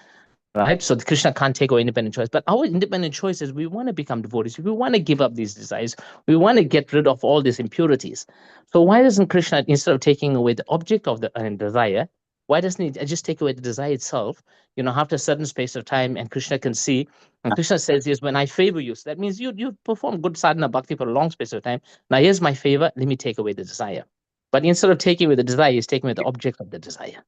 Right? So Krishna can't take our independent choice. But our independent choice is we want to become devotees. We want to give up these desires. We want to get rid of all these impurities. So why doesn't Krishna, instead of taking away the object of the desire, why doesn't he just take away the desire itself, after a certain space of time, and Krishna can see, and Krishna says, yes, when I favor you, so that means you perform good sadhana bhakti for a long space of time. Now here's my favor, let me take away the desire. But instead of taking away the desire, he's taking away the object of the desire.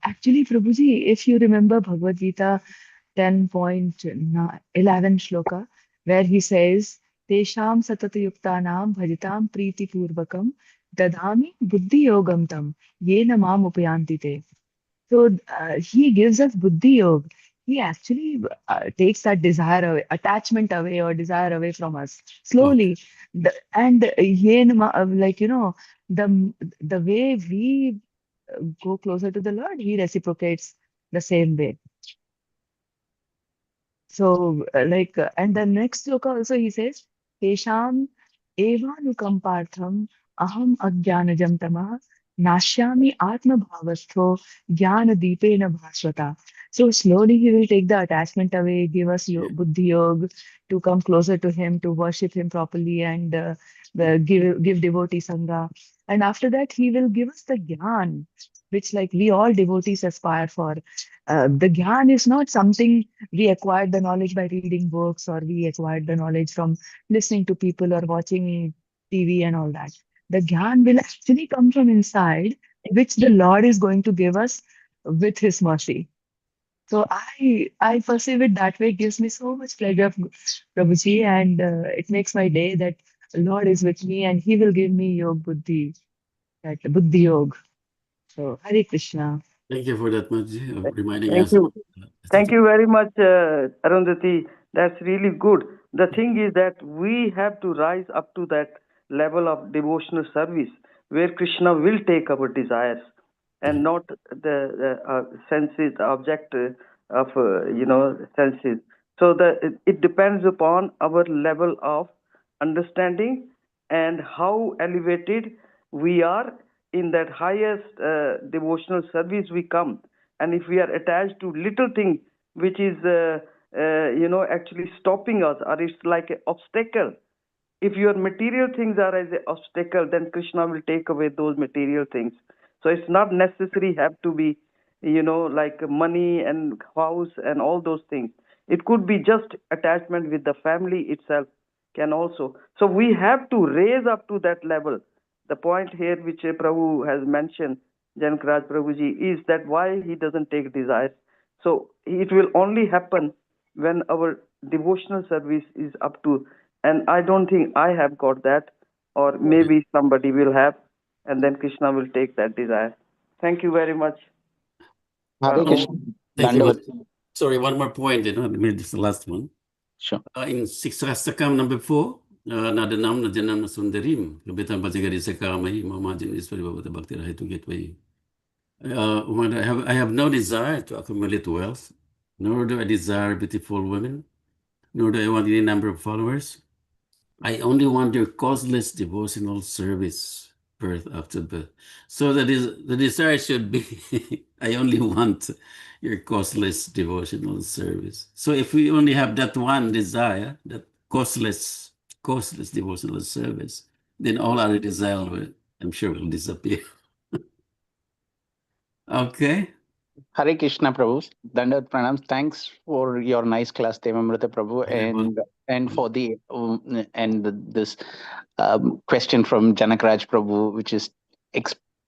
Actually, Prabhuji, if you remember Bhagavad Gita 10.11 shloka, where he says, Tesham satatayuktanam bhajitam priti purvakam dadami buddhi yogam tam yena mam upayanti te. So he gives us buddhi yoga. He actually takes that desire away, attachment away or desire away from us slowly. And the way we go closer to the Lord, he reciprocates the same way. So and the next sloka also he says, Tesham evanukampartham aham ajnanajam tamah nashyami atma bhavastho jnana deepena bhasvata. So slowly he will take the attachment away, give us buddhi yoga to come closer to him, to worship him properly, and give devotee sangha. And after that, he will give us the gyan, which like we all devotees aspire for. The gyan is not something we acquired the knowledge by reading books, or we acquired the knowledge from listening to people or watching TV and all that. The gyan will actually come from inside, which the Lord is going to give us with his mercy. So I perceive it that way. It gives me so much pleasure, Prabhuji, and it makes my day that the Lord is with me and he will give me yog buddhi, that buddhi yog. So Hare Krishna. Thank you for that, Maharaj, reminding Thank us. you. Thank you very much, Arundhati. That's really good. The thing is that we have to rise up to that level of devotional service where Krishna will take our desires and not the senses, the object of senses. So it depends upon our level of understanding and how elevated we are in that highest devotional service we come, and if we are attached to little thing which is actually stopping us, or it's like an obstacle. If your material things are as an obstacle, then Krishna will take away those material things. So it's not necessary have to be, like money and house and all those things. It could be just attachment with the family itself can also. So we have to raise up to that level. The point here which Prabhu has mentioned, Janakraj Prabhuji, is that why he doesn't take desires. So it will only happen when our devotional service is up to, and I don't think I have got that, or maybe somebody will have, and then Krishna will take that desire. Thank you very much. Hare Krishna. Thank you. Dandavat. Sorry, one more point, maybe this is the last one. Sure. In Siksastakam number 4, Nadanam Najanam Sundarim, Kabitam Bajagari Sakamai, Mamajin is very about the Bhakti to get way. I have no desire to accumulate wealth, nor do I desire beautiful women, nor do I want any number of followers. I only want your causeless devotional service, birth after birth. So the desire should be, I only want your causeless devotional service. So if we only have that one desire, that causeless devotional service, then all other desires will, I'm sure, will disappear. Okay. Hare Krishna, Prabhu. Dandavat Pranam. Thanks for your nice class, Devamrita Prabhu, and for the this question from Janakraj Prabhu, which is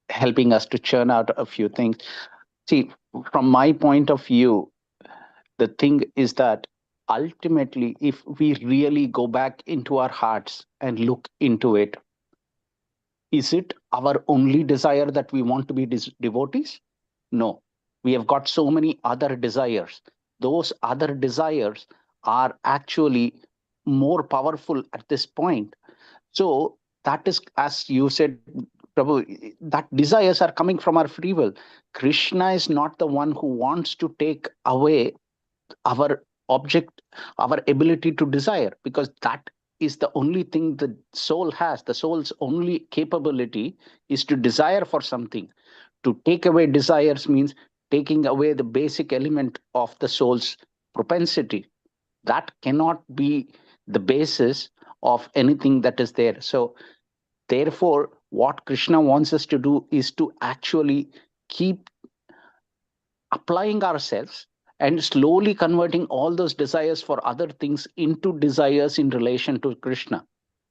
helping us to churn out a few things. See, from my point of view, the thing is that ultimately, if we really go back into our hearts and look into it, is it our only desire that we want to be devotees? No. We have got so many other desires. Those other desires are actually more powerful at this point. So that is, as you said, Prabhu, that desires are coming from our free will. Krishna is not the one who wants to take away our object, our ability to desire, because that is the only thing the soul has. The soul's only capability is to desire for something. To take away desires means taking away the basic element of the soul's propensity. That cannot be the basis of anything that is there. So therefore, what Krishna wants us to do is to actually keep applying ourselves and slowly converting all those desires for other things into desires in relation to Krishna,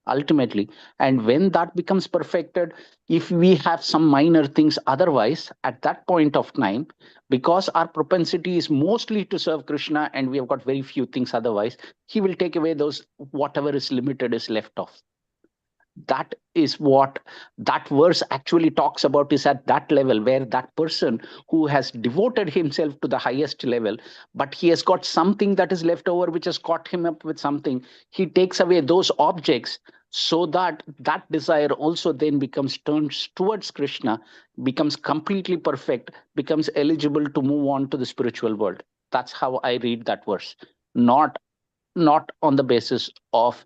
ultimately. And when that becomes perfected, if we have some minor things otherwise, at that point of time, because our propensity is mostly to serve Krishna and we have got very few things otherwise, he will take away those, whatever is limited is left off. That is what that verse actually talks about, is at that level where that person who has devoted himself to the highest level, but he has got something that is left over, which has caught him up with something. He takes away those objects so that that desire also then becomes turned towards Krishna, becomes completely perfect, becomes eligible to move on to the spiritual world. That's how I read that verse, not on the basis of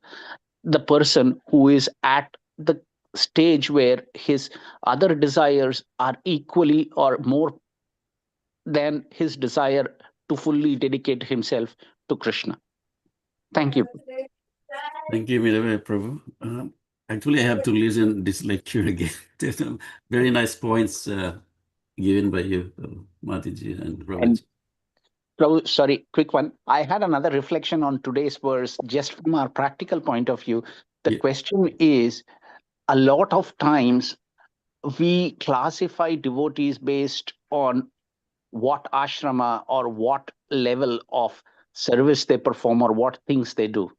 the person who is at the stage where his other desires are equally or more than his desire to fully dedicate himself to Krishna. Thank you. Thank you, Prabhu. Actually, I have to listen this lecture again. Very nice points given by you, Mataji and Prabhu. Prabhu, sorry, quick one. I had another reflection on today's verse, just from our practical point of view. The question is, a lot of times we classify devotees based on what ashrama or what level of service they perform or what things they do.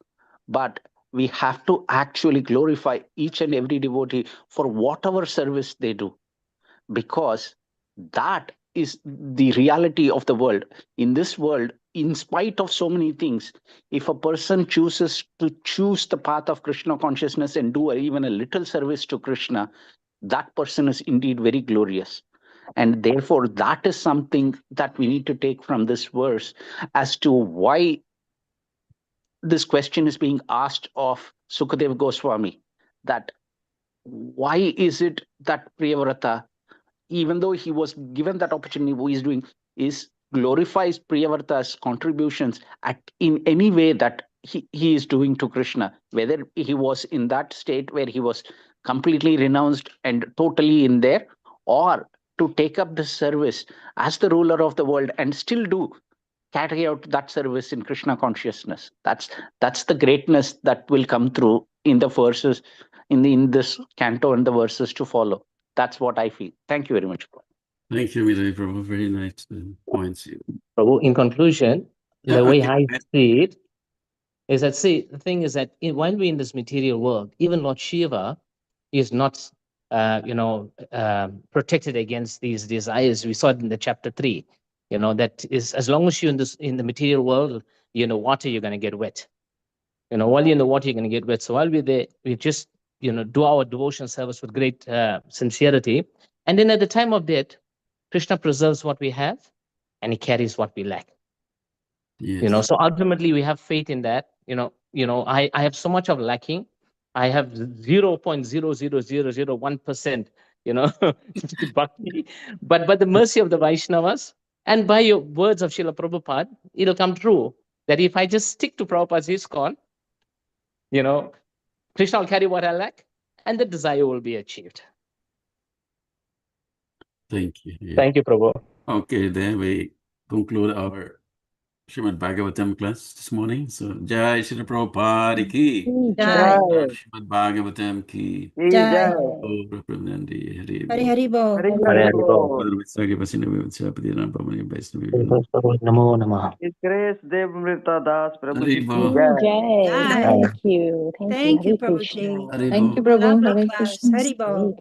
But we have to actually glorify each and every devotee for whatever service they do, because that is the reality of the world. In this world, in spite of so many things, if a person chooses to choose the path of Krishna consciousness and do even a little service to Krishna, that person is indeed very glorious. And therefore, that is something that we need to take from this verse as to why this question is being asked of Sukadeva Goswami, that why is it that Priyavrata, even though he was given that opportunity, what he's doing is glorifies Priyavrata's contributions in any way that he is doing to Krishna, whether he was in that state where he was completely renounced and totally in there, or to take up the service as the ruler of the world and still carry out that service in Krishna consciousness. That's the greatness that will come through in the verses, in this canto and the verses to follow. That's what I feel. Thank you very much. Thank you, Vinay Prabhu. Very nice points. Prabhu, in conclusion, the way I see it is that, see, the thing is that while we're in this material world, even Lord Shiva is not, protected against these desires. We saw it in the chapter 3. That is, as long as you're in the material world, water, you're going to get wet. While you're in the water, you're going to get wet. So while we're there, we just, do our devotional service with great sincerity. And then at the time of death, Krishna preserves what we have and he carries what we lack. Yes. So ultimately we have faith in that. I have so much of lacking. I have 0.00001%, bhakti. But the mercy of the Vaishnavas, and by your words of Srila Prabhupada, it'll come true that if I just stick to Prabhupada's ISKCON, Krishna will carry what I lack, and the desire will be achieved. Thank you. Yeah. Thank you, Prabhu. Okay, then we conclude our Śrīmad-Bhāgavatam class this morning. So, Jai Srila Prabhupada ki. Jai. Śrīmad-Bhāgavatam ki. Jai. Gaura Premanandi Hari Hari Hari Bol. Hare Bol. Namo Namah. His Grace Devamrita Das Prabhu Hari Ji ki Bol. jai. Jai. Jai. Thank you. Thank you, Hare Prabhuji. Krishna. Hari Thank Bol. you, Prabhu. Lovely Hare class. Krishna. Hari Bol.